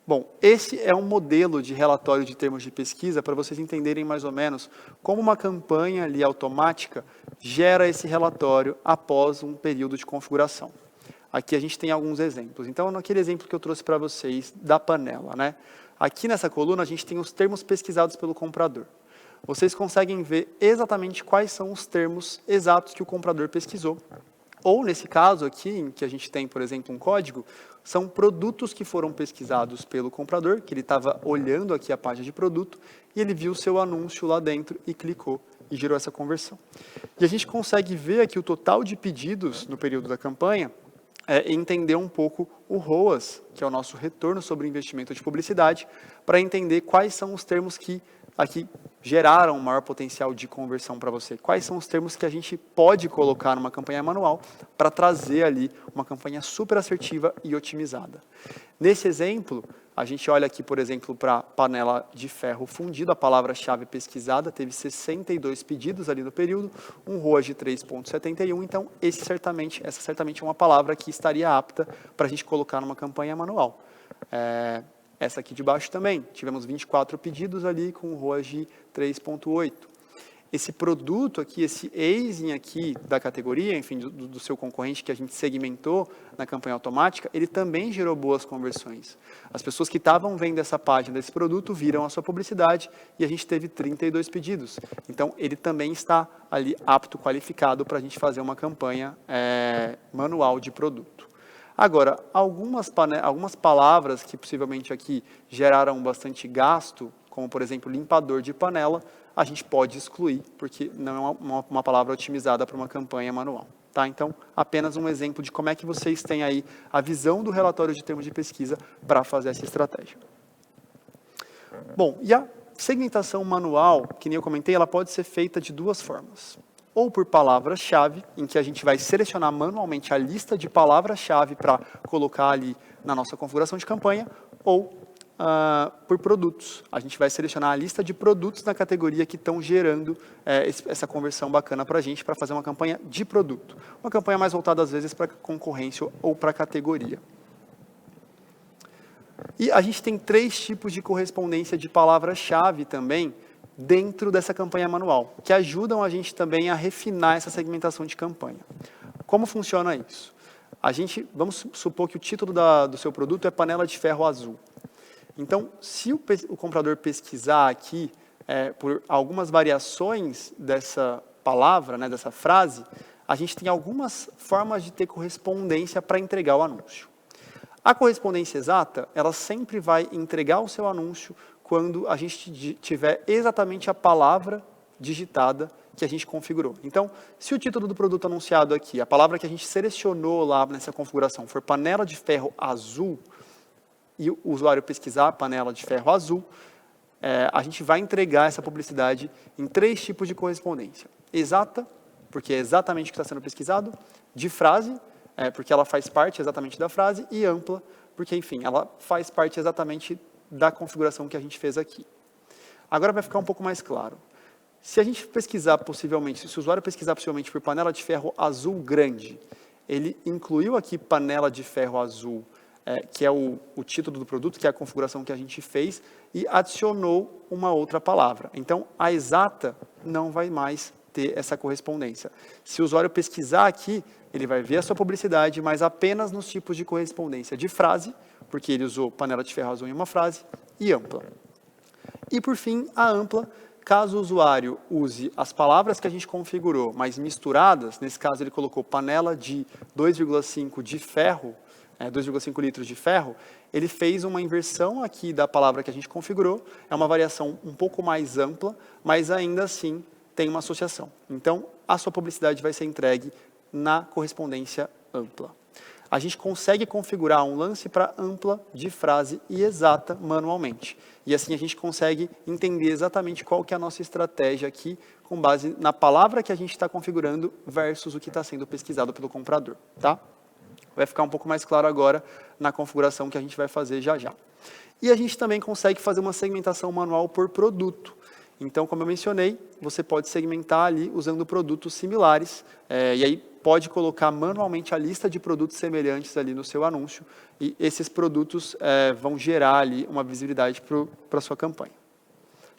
Bom, esse é um modelo de relatório de termos de pesquisa para vocês entenderem mais ou menos como uma campanha ali automática gera esse relatório após um período de configuração. Aqui a gente tem alguns exemplos. Então, naquele exemplo que eu trouxe para vocês da panela, né? Aqui nessa coluna a gente tem os termos pesquisados pelo comprador. Vocês conseguem ver exatamente quais são os termos exatos que o comprador pesquisou. Ou, nesse caso aqui, em que a gente tem, por exemplo, um código, são produtos que foram pesquisados pelo comprador, que ele estava olhando aqui a página de produto, e ele viu o seu anúncio lá dentro e clicou e gerou essa conversão. E a gente consegue ver aqui o total de pedidos no período da campanha e entender um pouco o ROAS, que é o nosso retorno sobre investimento de publicidade, para entender quais são os termos que aqui geraram um maior potencial de conversão para você. Quais são os termos que a gente pode colocar numa campanha manual para trazer ali uma campanha super assertiva e otimizada. Nesse exemplo, a gente olha aqui, por exemplo, para a panela de ferro fundido, a palavra-chave pesquisada, teve 62 pedidos ali no período, um ROAS de 3,71, então essa certamente é uma palavra que estaria apta para a gente colocar numa campanha manual. Essa aqui de baixo também, tivemos 24 pedidos ali com um ROAS de 3,8. Esse produto aqui, esse ASIN aqui da categoria, enfim, do seu concorrente que a gente segmentou na campanha automática, ele também gerou boas conversões. As pessoas que estavam vendo essa página desse produto viram a sua publicidade e a gente teve 32 pedidos. Então, ele também está ali apto, qualificado para a gente fazer uma campanha manual de produto. Agora, algumas palavras que possivelmente aqui geraram bastante gasto, como por exemplo limpador de panela, a gente pode excluir, porque não é uma palavra otimizada para uma campanha manual. Tá? Então, apenas um exemplo de como é que vocês têm aí a visão do relatório de termos de pesquisa para fazer essa estratégia. Bom, e a segmentação manual, que nem eu comentei, ela pode ser feita de duas formas. Ou por palavras-chave, em que a gente vai selecionar manualmente a lista de palavras-chave para colocar ali na nossa configuração de campanha, ou por produtos. A gente vai selecionar a lista de produtos na categoria que estão gerando essa conversão bacana para a gente, para fazer uma campanha de produto. Uma campanha mais voltada, às vezes, para concorrência ou para categoria. E a gente tem 3 tipos de correspondência de palavra-chave também, dentro dessa campanha manual, que ajudam a gente também a refinar essa segmentação de campanha. Como funciona isso? Vamos supor que o título do seu produto é panela de ferro azul. Então, se o comprador pesquisar aqui por algumas variações dessa palavra, né, dessa frase, a gente tem algumas formas de ter correspondência para entregar o anúncio. A correspondência exata, ela sempre vai entregar o seu anúncio quando a gente tiver exatamente a palavra digitada que a gente configurou. Então, se o título do produto anunciado aqui, a palavra que a gente selecionou lá nessa configuração for panela de ferro azul, e o usuário pesquisar panela de ferro azul, a gente vai entregar essa publicidade em 3 tipos de correspondência. Exata, porque é exatamente o que está sendo pesquisado, de frase, porque ela faz parte exatamente da frase, e ampla, porque, enfim, ela faz parte exatamente da configuração que a gente fez aqui. Agora vai ficar um pouco mais claro. Se a gente pesquisar possivelmente, se o usuário pesquisar possivelmente por panela de ferro azul grande, ele incluiu aqui panela de ferro azul, que é o título do produto, que é a configuração que a gente fez, e adicionou uma outra palavra. Então, a exata não vai mais ter essa correspondência. Se o usuário pesquisar aqui, ele vai ver a sua publicidade, mas apenas nos tipos de correspondência de frase, porque ele usou panela de ferro azul em uma frase, e ampla. E, por fim, a ampla, caso o usuário use as palavras que a gente configurou, mas misturadas, nesse caso ele colocou panela de 2,5 de ferro, 2,5 litros de ferro, ele fez uma inversão aqui da palavra que a gente configurou, é uma variação um pouco mais ampla, mas ainda assim tem uma associação. Então, a sua publicidade vai ser entregue na correspondência ampla. A gente consegue configurar um lance para ampla, de frase e exata manualmente. E assim a gente consegue entender exatamente qual que é a nossa estratégia aqui, com base na palavra que a gente está configurando versus o que está sendo pesquisado pelo comprador, tá? Vai ficar um pouco mais claro agora na configuração que a gente vai fazer já já. E a gente também consegue fazer uma segmentação manual por produto. Então, como eu mencionei, você pode segmentar ali usando produtos similares, e aí pode colocar manualmente a lista de produtos semelhantes ali no seu anúncio, e esses produtos vão gerar ali uma visibilidade para a sua campanha.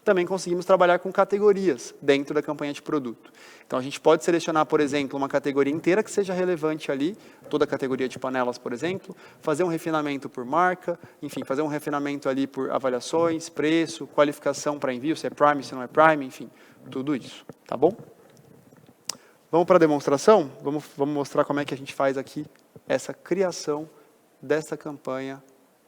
Também conseguimos trabalhar com categorias dentro da campanha de produto. Então, a gente pode selecionar, por exemplo, uma categoria inteira que seja relevante ali, toda a categoria de panelas, por exemplo, fazer um refinamento por marca, enfim, fazer um refinamento ali por avaliações, preço, qualificação para envio, se é Prime, se não é Prime, enfim, tudo isso, tá bom? Vamos para a demonstração? Vamos mostrar como é que a gente faz aqui essa criação dessa campanha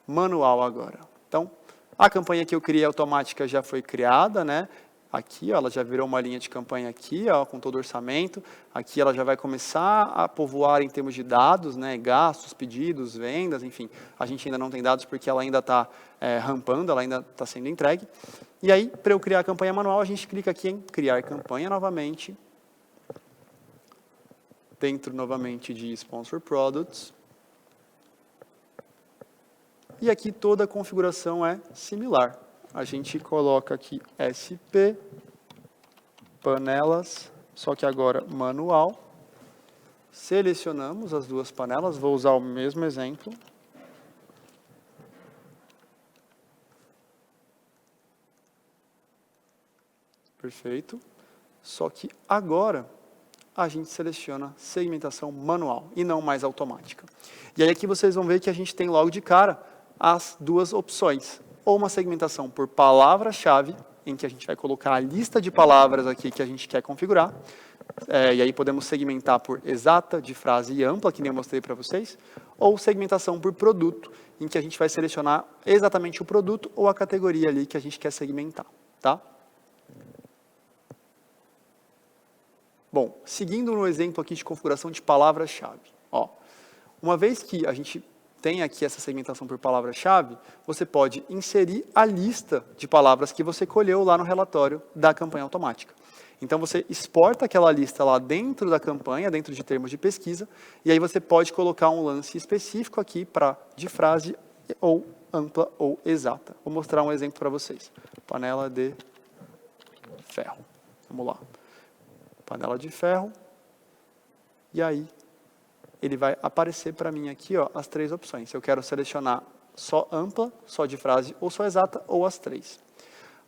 manual agora. Então, a campanha que eu criei automática já foi criada, né? Aqui, ó, ela já virou uma linha de campanha aqui, ó, com todo o orçamento. Aqui ela já vai começar a povoar em termos de dados, né? Gastos, pedidos, vendas, enfim. A gente ainda não tem dados porque ela ainda está rampando, ela ainda está sendo entregue. E aí, para eu criar a campanha manual, a gente clica aqui em criar campanha novamente. Dentro novamente de Sponsor Products. E aqui toda a configuração é similar. A gente coloca aqui SP, panelas, só que agora manual. Selecionamos as duas panelas, vou usar o mesmo exemplo. Perfeito. Só que agora a gente seleciona segmentação manual e não mais automática. E aí aqui vocês vão ver que a gente tem logo de cara as duas opções, ou uma segmentação por palavra-chave, em que a gente vai colocar a lista de palavras aqui que a gente quer configurar, e aí podemos segmentar por exata, de frase e ampla, que nem eu mostrei para vocês, ou segmentação por produto, em que a gente vai selecionar exatamente o produto ou a categoria ali que a gente quer segmentar, tá? Bom, seguindo no exemplo aqui de configuração de palavra-chave, ó, uma vez que a gente tem aqui essa segmentação por palavra-chave, você pode inserir a lista de palavras que você colheu lá no relatório da campanha automática. Então, você exporta aquela lista lá dentro da campanha, dentro de termos de pesquisa, e aí você pode colocar um lance específico aqui para de frase ou ampla ou exata. Vou mostrar um exemplo para vocês. Panela de ferro. Vamos lá. Panela de ferro. E aí, ele vai aparecer para mim aqui, ó, as 3 opções. Se eu quero selecionar só ampla, só de frase, ou só exata, ou as 3.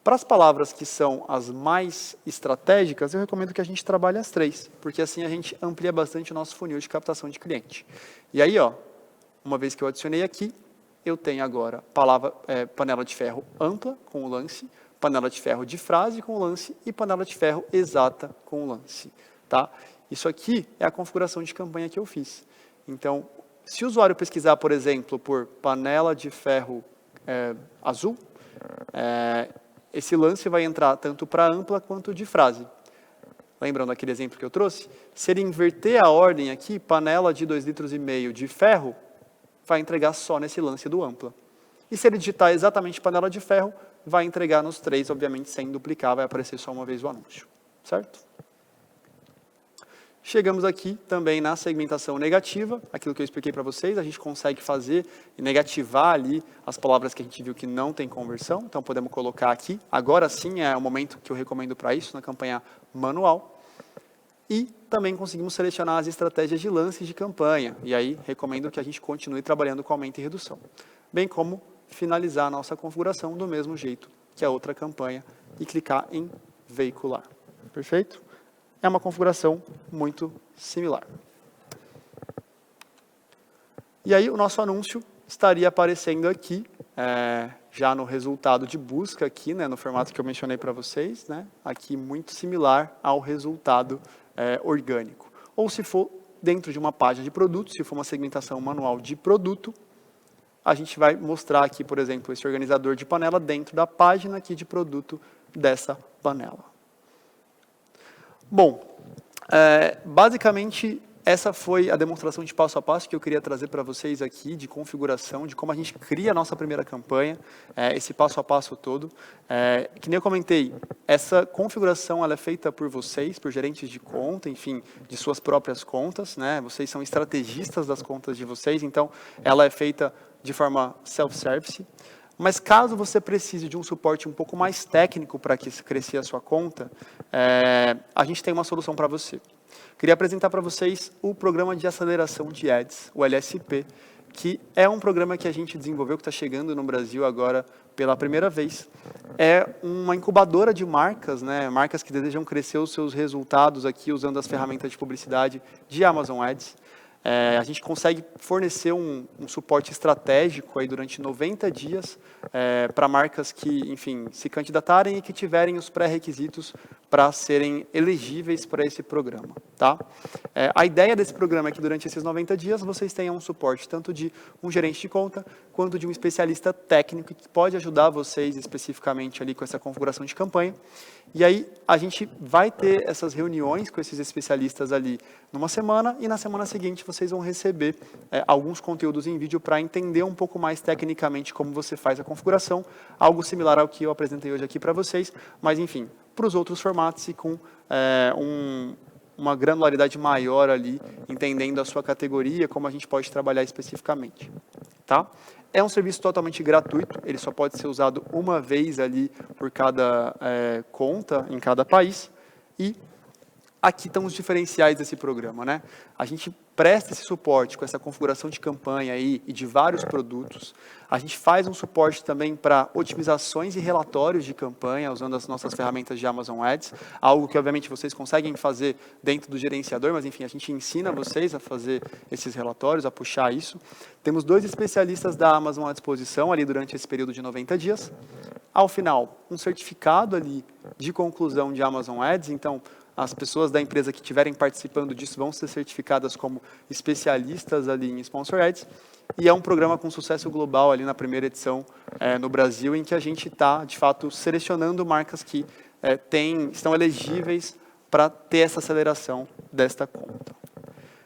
Para as palavras que são as mais estratégicas, eu recomendo que a gente trabalhe as 3, porque assim a gente amplia bastante o nosso funil de captação de cliente. E aí, ó, uma vez que eu adicionei aqui, eu tenho agora panela de ferro ampla com o lance, panela de ferro de frase com o lance e panela de ferro exata com o lance, tá? Isso aqui é a configuração de campanha que eu fiz. Então, se o usuário pesquisar, por exemplo, por panela de ferro azul, esse lance vai entrar tanto para ampla quanto de frase. Lembram daquele exemplo que eu trouxe? Se ele inverter a ordem aqui, panela de 2,5 litros de ferro, vai entregar só nesse lance do ampla. E se ele digitar exatamente panela de ferro, vai entregar nos 3, obviamente sem duplicar, vai aparecer só uma vez o anúncio. Certo? Chegamos aqui também na segmentação negativa, aquilo que eu expliquei para vocês, a gente consegue fazer e negativar ali as palavras que a gente viu que não tem conversão, então podemos colocar aqui, agora sim é o momento que eu recomendo para isso, na campanha manual. E também conseguimos selecionar as estratégias de lance de campanha, e aí recomendo que a gente continue trabalhando com aumento e redução, bem como finalizar a nossa configuração do mesmo jeito que a outra campanha e clicar em veicular. Perfeito? É uma configuração muito similar. E aí o nosso anúncio estaria aparecendo aqui, já no resultado de busca aqui, né, no formato que eu mencionei para vocês, né, aqui muito similar ao resultado orgânico. Ou se for dentro de uma página de produto, se for uma segmentação manual de produto, a gente vai mostrar aqui, por exemplo, esse organizador de panela dentro da página aqui de produto dessa panela. Bom, basicamente essa foi a demonstração de passo a passo que eu queria trazer para vocês aqui, de configuração, de como a gente cria a nossa primeira campanha, esse passo a passo todo. Que nem eu comentei, essa configuração ela é feita por vocês, por gerentes de conta, enfim, de suas próprias contas, né? Vocês são estrategistas das contas de vocês, então ela é feita de forma self-service. Mas caso você precise de um suporte um pouco mais técnico para crescer a sua conta, a gente tem uma solução para você. Queria apresentar para vocês o Programa de Aceleração de Ads, o LSP, que é um programa que a gente desenvolveu, que está chegando no Brasil agora pela primeira vez. É uma incubadora de marcas, né, marcas que desejam crescer os seus resultados aqui usando as ferramentas de publicidade de Amazon Ads. A gente consegue fornecer um suporte estratégico aí durante 90 dias para marcas que, enfim, se candidatarem e que tiverem os pré-requisitos para serem elegíveis para esse programa. Tá? A ideia desse programa é que durante esses 90 dias vocês tenham um suporte tanto de um gerente de conta quanto de um especialista técnico que pode ajudar vocês especificamente ali com essa configuração de campanha. E aí a gente vai ter essas reuniões com esses especialistas ali numa semana e na semana seguinte vocês vão receber alguns conteúdos em vídeo para entender um pouco mais tecnicamente como você faz a configuração, algo similar ao que eu apresentei hoje aqui para vocês, mas enfim, para os outros formatos e com uma granularidade maior ali, entendendo a sua categoria, como a gente pode trabalhar especificamente. Tá? É um serviço totalmente gratuito, ele só pode ser usado uma vez ali por cada conta em cada país. E aqui estão os diferenciais desse programa, né? A gente presta esse suporte com essa configuração de campanha aí e de vários produtos. A gente faz um suporte também para otimizações e relatórios de campanha, usando as nossas ferramentas de Amazon Ads, algo que obviamente vocês conseguem fazer dentro do gerenciador, mas enfim, a gente ensina vocês a fazer esses relatórios, a puxar isso. Temos 2 especialistas da Amazon à disposição ali durante esse período de 90 dias. Ao final, um certificado ali de conclusão de Amazon Ads, então as pessoas da empresa que estiverem participando disso vão ser certificadas como especialistas ali em Sponsor Ads. E é um programa com sucesso global ali na primeira edição no Brasil, em que a gente está, de fato, selecionando marcas que estão elegíveis para ter essa aceleração desta conta.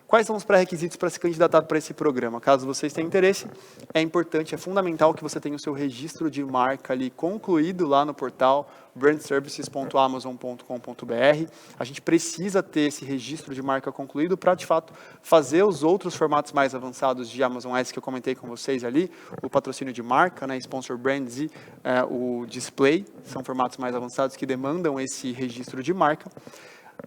Quais são os pré-requisitos para se candidatar para esse programa? Caso vocês tenham interesse, é importante, é fundamental que você tenha o seu registro de marca ali concluído lá no portal brandservices.amazon.com.br. A gente precisa ter esse registro de marca concluído para, de fato, fazer os outros formatos mais avançados de Amazon Ads que eu comentei com vocês ali, o patrocínio de marca, né, Sponsor Brands e o display, são formatos mais avançados que demandam esse registro de marca.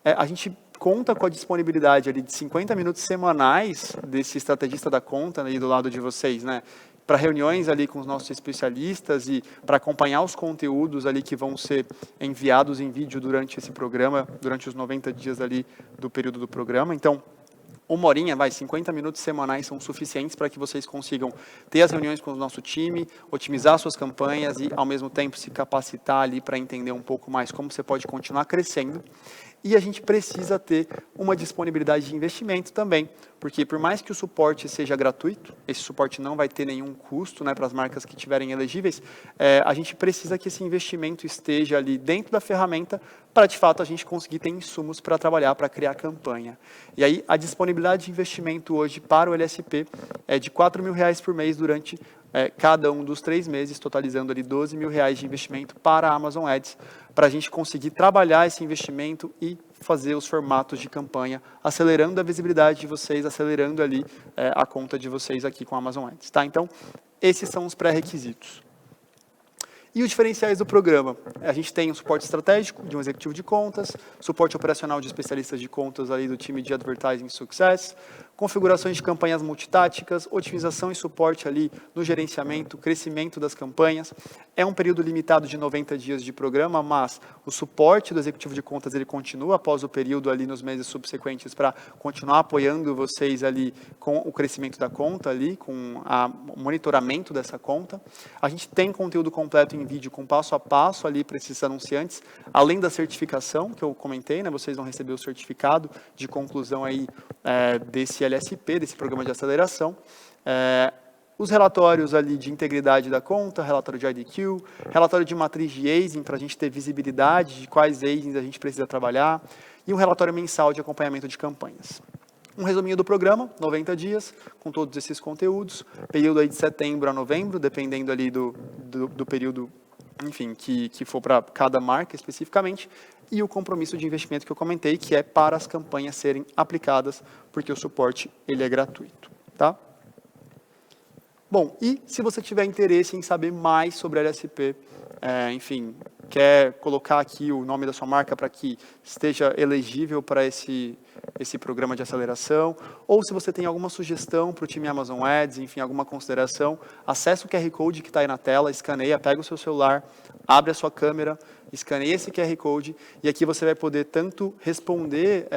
A gente conta com a disponibilidade ali de 50 minutos semanais desse estrategista da conta aí do lado de vocês, né? Para reuniões ali com os nossos especialistas e para acompanhar os conteúdos ali que vão ser enviados em vídeo durante esse programa, durante os 90 dias ali do período do programa. Então, 50 minutos semanais são suficientes para que vocês consigam ter as reuniões com o nosso time, otimizar suas campanhas e, ao mesmo tempo, se capacitar ali para entender um pouco mais como você pode continuar crescendo. E a gente precisa ter uma disponibilidade de investimento também, porque por mais que o suporte seja gratuito, esse suporte não vai ter nenhum custo, né, para as marcas que estiverem elegíveis, a gente precisa que esse investimento esteja ali dentro da ferramenta para, de fato, a gente conseguir ter insumos para trabalhar, para criar campanha. E aí, a disponibilidade de investimento hoje para o LSP é de R$ 4.000 por mês durante cada um dos 3 meses, totalizando ali R$ 12.000 de investimento para a Amazon Ads, para a gente conseguir trabalhar esse investimento e fazer os formatos de campanha, acelerando a visibilidade de vocês, acelerando ali a conta de vocês aqui com a Amazon Ads. Tá? Então, esses são os pré-requisitos. E os diferenciais do programa? A gente tem um suporte estratégico de um executivo de contas, suporte operacional de especialistas de contas ali do time de Advertising Success, configurações de campanhas multitáticas, otimização e suporte ali no gerenciamento, crescimento das campanhas. É um período limitado de 90 dias de programa, mas o suporte do executivo de contas ele continua após o período ali nos meses subsequentes para continuar apoiando vocês ali com o crescimento da conta ali, com o monitoramento dessa conta. A gente tem conteúdo completo em vídeo com passo a passo ali para esses anunciantes, além da certificação que eu comentei, né? Vocês vão receber o certificado de conclusão aí desse LSP, desse programa de aceleração. Os relatórios ali de integridade da conta, relatório de IDQ, relatório de matriz de aging para a gente ter visibilidade de quais agings a gente precisa trabalhar e um relatório mensal de acompanhamento de campanhas. Um resuminho do programa, 90 dias, com todos esses conteúdos, período aí de setembro a novembro, dependendo ali do período, enfim, que for para cada marca especificamente, e o compromisso de investimento que eu comentei, que é para as campanhas serem aplicadas, porque o suporte ele é gratuito, tá? Bom, e se você tiver interesse em saber mais sobre a LSP, enfim, quer colocar aqui o nome da sua marca para que esteja elegível para esse programa de aceleração, ou se você tem alguma sugestão para o time Amazon Ads, enfim, alguma consideração, acesse o QR Code que está aí na tela, escaneia, pega o seu celular, abre a sua câmera, escaneia esse QR Code, e aqui você vai poder tanto responder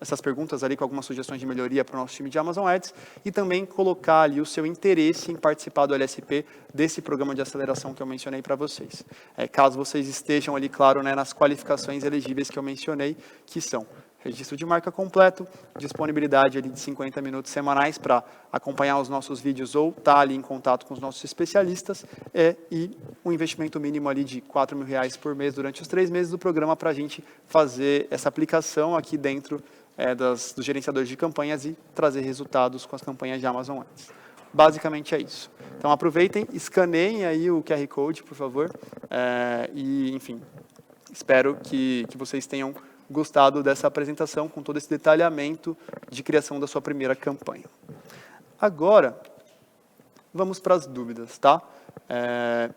essas perguntas ali com algumas sugestões de melhoria para o nosso time de Amazon Ads, e também colocar ali o seu interesse em participar do LSP, desse programa de aceleração que eu mencionei para vocês. Caso vocês estejam ali, claro, né, nas qualificações elegíveis que eu mencionei, que são registro de marca completo, disponibilidade ali de 50 minutos semanais para acompanhar os nossos vídeos ou estar ali em contato com os nossos especialistas e um investimento mínimo ali de R$ 4.000 por mês durante os 3 meses do programa para a gente fazer essa aplicação aqui dentro dos gerenciadores de campanhas e trazer resultados com as campanhas de Amazon Ads. Basicamente é isso. Então aproveitem, escaneiem aí o QR Code, por favor, e enfim, espero que vocês tenham gostado dessa apresentação com todo esse detalhamento de criação da sua primeira campanha. Agora, vamos para as dúvidas, tá?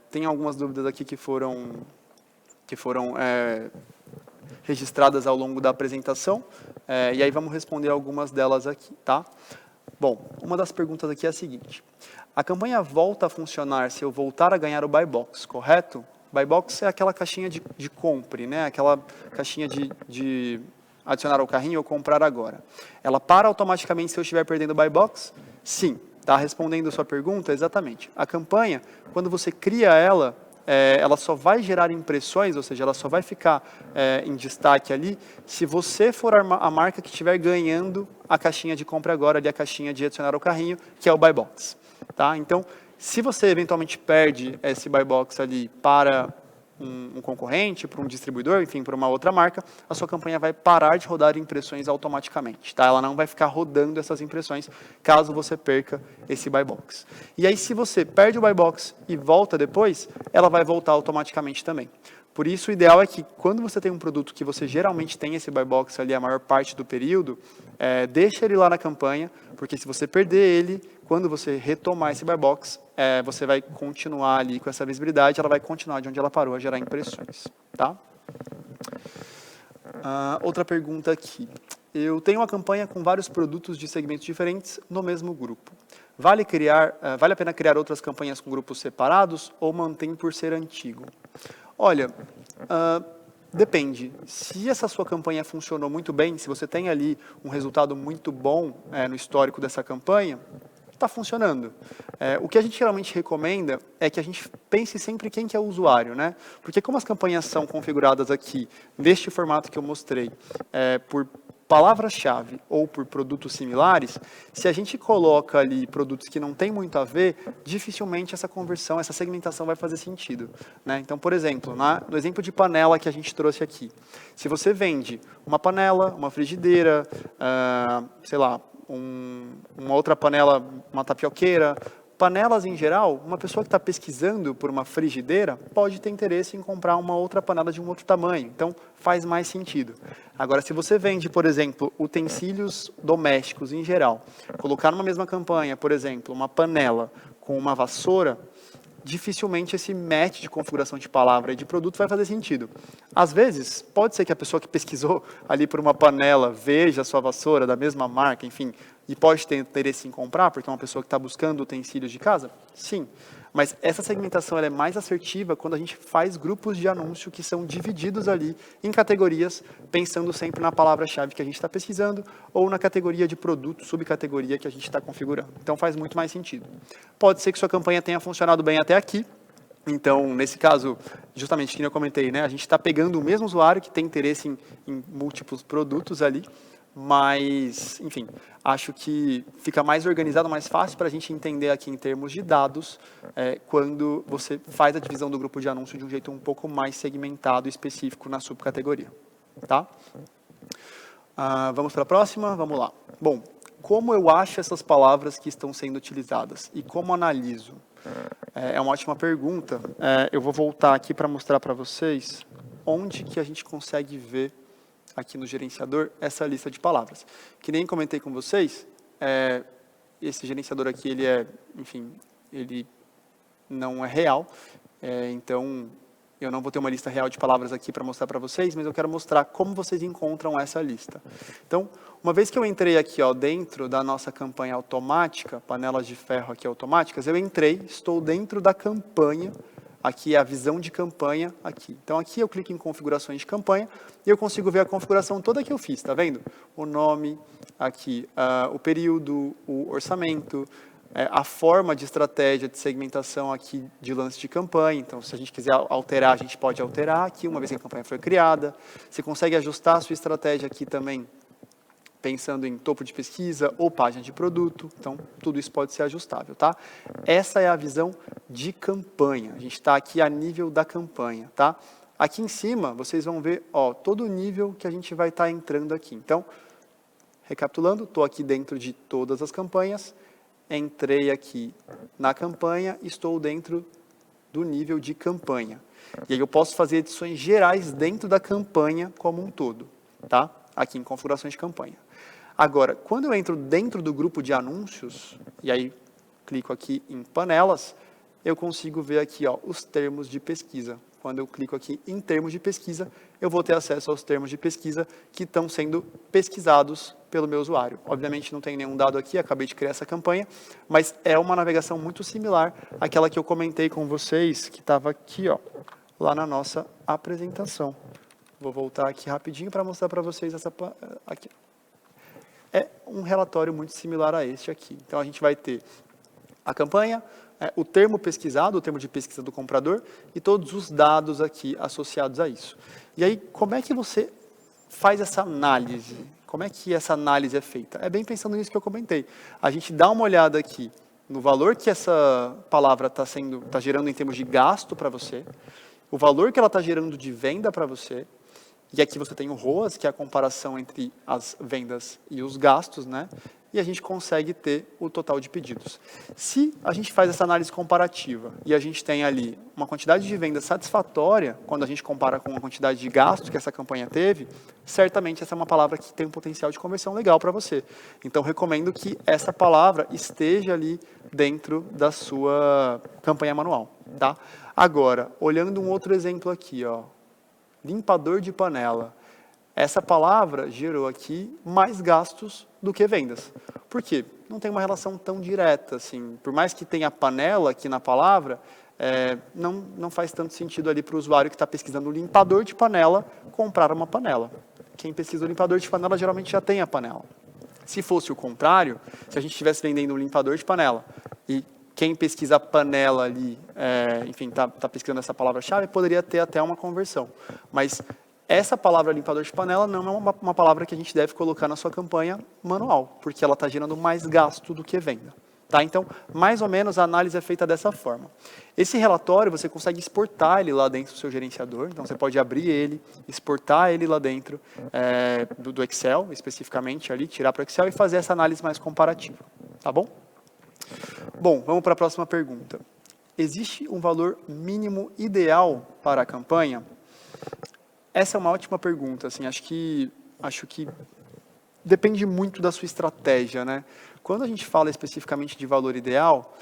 Tem algumas dúvidas aqui que foram registradas ao longo da apresentação, e aí vamos responder algumas delas aqui, tá? Bom, uma das perguntas aqui é a seguinte: a campanha volta a funcionar se eu voltar a ganhar o Buy Box, correto? Buy Box é aquela caixinha de compre, né? Aquela caixinha de adicionar ao carrinho ou comprar agora. Ela para automaticamente se eu estiver perdendo o Buy Box? Sim. Está respondendo a sua pergunta? Exatamente. A campanha, quando você cria ela, ela só vai gerar impressões, ou seja, ela só vai ficar em destaque ali se você for a marca que estiver ganhando a caixinha de compra agora, ali a caixinha de adicionar ao carrinho, que é o Buy Box. Tá? Então, se você eventualmente perde esse Buy Box ali para um concorrente, para um distribuidor, enfim, para uma outra marca, a sua campanha vai parar de rodar impressões automaticamente, tá? Ela não vai ficar rodando essas impressões caso você perca esse Buy Box. E aí, se você perde o Buy Box e volta depois, ela vai voltar automaticamente também. Por isso, o ideal é que, quando você tem um produto que você geralmente tem esse Buy Box ali a maior parte do período, deixa ele lá na campanha, porque se você perder ele, quando você retomar esse Buy Box, você vai continuar ali com essa visibilidade, ela vai continuar de onde ela parou a gerar impressões. Tá? Outra pergunta aqui. Eu tenho uma campanha com vários produtos de segmentos diferentes no mesmo grupo. Vale a pena criar outras campanhas com grupos separados ou mantém por ser antigo? Olha, depende. Se essa sua campanha funcionou muito bem, se você tem ali um resultado muito bom no histórico dessa campanha, está funcionando. O que a gente geralmente recomenda é que a gente pense sempre quem que é o usuário, né? Porque como as campanhas são configuradas aqui, neste formato que eu mostrei, por palavra-chave ou por produtos similares, se a gente coloca ali produtos que não tem muito a ver, dificilmente essa conversão, essa segmentação vai fazer sentido, né? Então, por exemplo, no exemplo de panela que a gente trouxe aqui, se você vende uma panela, uma frigideira, sei lá, uma outra panela, uma tapioqueira, panelas em geral, uma pessoa que está pesquisando por uma frigideira pode ter interesse em comprar uma outra panela de um outro tamanho. Então, faz mais sentido. Agora, se você vende, por exemplo, utensílios domésticos em geral, colocar numa mesma campanha, por exemplo, uma panela com uma vassoura, dificilmente esse match de configuração de palavra e de produto vai fazer sentido. Às vezes, pode ser que a pessoa que pesquisou ali por uma panela veja a sua vassoura da mesma marca, enfim, e pode ter interesse em comprar, porque é uma pessoa que está buscando utensílios de casa? Sim. Mas essa segmentação ela é mais assertiva quando a gente faz grupos de anúncio que são divididos ali em categorias, pensando sempre na palavra-chave que a gente está pesquisando ou na categoria de produto, subcategoria que a gente está configurando. Então faz muito mais sentido. Pode ser que sua campanha tenha funcionado bem até aqui. Então, nesse caso, justamente que eu comentei, né, a gente está pegando o mesmo usuário que tem interesse em múltiplos produtos ali, mas, enfim, acho que fica mais organizado, mais fácil para a gente entender aqui em termos de dados, quando você faz a divisão do grupo de anúncio de um jeito um pouco mais segmentado e específico na subcategoria. Tá? Vamos para a próxima? Vamos lá. Bom, como eu acho essas palavras que estão sendo utilizadas e como analiso? É uma ótima pergunta. Eu vou voltar aqui para mostrar para vocês onde que a gente consegue ver aqui no gerenciador essa lista de palavras. Que nem comentei com vocês, esse gerenciador aqui, ele não é real, então eu não vou ter uma lista real de palavras aqui para mostrar para vocês, mas eu quero mostrar como vocês encontram essa lista. Então, uma vez que eu entrei aqui dentro da nossa campanha automática, panelas de ferro aqui automáticas, eu entrei, estou dentro da campanha. Aqui é a visão de campanha, aqui. Então, aqui eu clico em configurações de campanha e eu consigo ver a configuração toda que eu fiz, tá vendo? O nome, aqui, o período, o orçamento, a forma de estratégia de segmentação aqui de lance de campanha. Então, se a gente quiser alterar, a gente pode alterar aqui, uma vez que a campanha foi criada. Você consegue ajustar a sua estratégia aqui também, pensando em topo de pesquisa ou página de produto. Então, tudo isso pode ser ajustável, tá? Essa é a visão de campanha. A gente está aqui a nível da campanha, tá? Aqui em cima, vocês vão ver, todo o nível que a gente vai estar entrando aqui. Então, recapitulando, estou aqui dentro de todas as campanhas, entrei aqui na campanha, estou dentro do nível de campanha. E aí eu posso fazer edições gerais dentro da campanha como um todo, tá? Aqui em configurações de campanha. Agora, quando eu entro dentro do grupo de anúncios, e aí clico aqui em panelas, eu consigo ver aqui os termos de pesquisa. Quando eu clico aqui em termos de pesquisa, eu vou ter acesso aos termos de pesquisa que estão sendo pesquisados pelo meu usuário. Obviamente não tem nenhum dado aqui, acabei de criar essa campanha, mas é uma navegação muito similar àquela que eu comentei com vocês, que estava aqui, lá na nossa apresentação. Vou voltar aqui rapidinho para mostrar para vocês essa aqui. É um relatório muito similar a este aqui. Então, a gente vai ter a campanha, o termo pesquisado, o termo de pesquisa do comprador e todos os dados aqui associados a isso. E aí, como é que você faz essa análise? Como é que essa análise é feita? É bem pensando nisso que eu comentei. A gente dá uma olhada aqui no valor que essa palavra está gerando em termos de gasto para você, o valor que ela está gerando de venda para você. E aqui você tem o ROAS, que é a comparação entre as vendas e os gastos, né? E a gente consegue ter o total de pedidos. Se a gente faz essa análise comparativa e a gente tem ali uma quantidade de vendas satisfatória, quando a gente compara com a quantidade de gastos que essa campanha teve, certamente essa é uma palavra que tem um potencial de conversão legal para você. Então, recomendo que essa palavra esteja ali dentro da sua campanha manual, tá? Agora, olhando um outro exemplo aqui, limpador de panela. Essa palavra gerou aqui mais gastos do que vendas. Por quê? Não tem uma relação tão direta, assim. Por mais que tenha panela aqui na palavra, não faz tanto sentido ali para o usuário que está pesquisando limpador de panela comprar uma panela. Quem pesquisa o limpador de panela geralmente já tem a panela. Se fosse o contrário, se a gente estivesse vendendo um limpador de panela e quem pesquisa panela ali, está pesquisando essa palavra-chave, poderia ter até uma conversão. Mas essa palavra limpador de panela não é uma palavra que a gente deve colocar na sua campanha manual, porque ela está gerando mais gasto do que venda. Tá? Então, mais ou menos, a análise é feita dessa forma. Esse relatório, você consegue exportar ele lá dentro do seu gerenciador, então você pode abrir ele, exportar ele lá dentro do Excel, especificamente ali, tirar para o Excel e fazer essa análise mais comparativa. Tá bom? Bom, vamos para a próxima pergunta. Existe um valor mínimo ideal para a campanha? Essa é uma ótima pergunta, assim, acho que depende muito da sua estratégia, né? Quando a gente fala especificamente de valor ideal,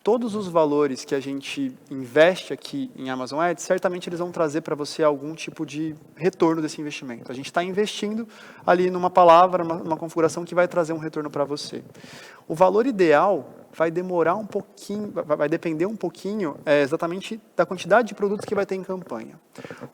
todos os valores que a gente investe aqui em Amazon Ads, certamente eles vão trazer para você algum tipo de retorno desse investimento. A gente está investindo ali numa palavra, numa configuração que vai trazer um retorno para você. O valor ideal vai demorar um pouquinho, vai depender um pouquinho exatamente da quantidade de produtos que vai ter em campanha.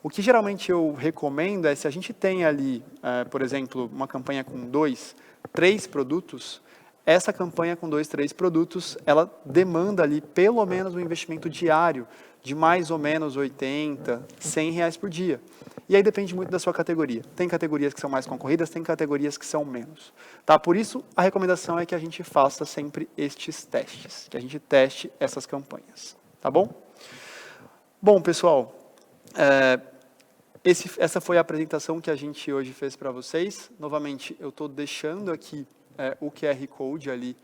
O que geralmente eu recomendo é, se a gente tem ali, por exemplo, uma campanha com 2, 3 produtos, essa campanha com 2, 3 produtos, ela demanda ali pelo menos um investimento diário de mais ou menos 80, 100 reais por dia. E aí depende muito da sua categoria. Tem categorias que são mais concorridas, tem categorias que são menos. Tá? Por isso, a recomendação é que a gente faça sempre estes testes, que a gente teste essas campanhas. Tá bom? Bom, pessoal, essa foi a apresentação que a gente hoje fez para vocês. Novamente, eu estou deixando aqui o QR Code ali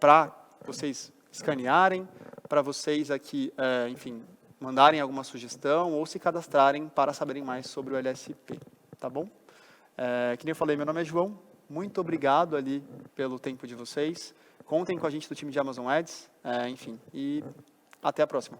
para vocês escanearem, para vocês aqui, enfim, mandarem alguma sugestão ou se cadastrarem para saberem mais sobre o LSP, tá bom? Que nem eu falei, meu nome é João, muito obrigado ali pelo tempo de vocês, contem com a gente do time de Amazon Ads, enfim, e até a próxima.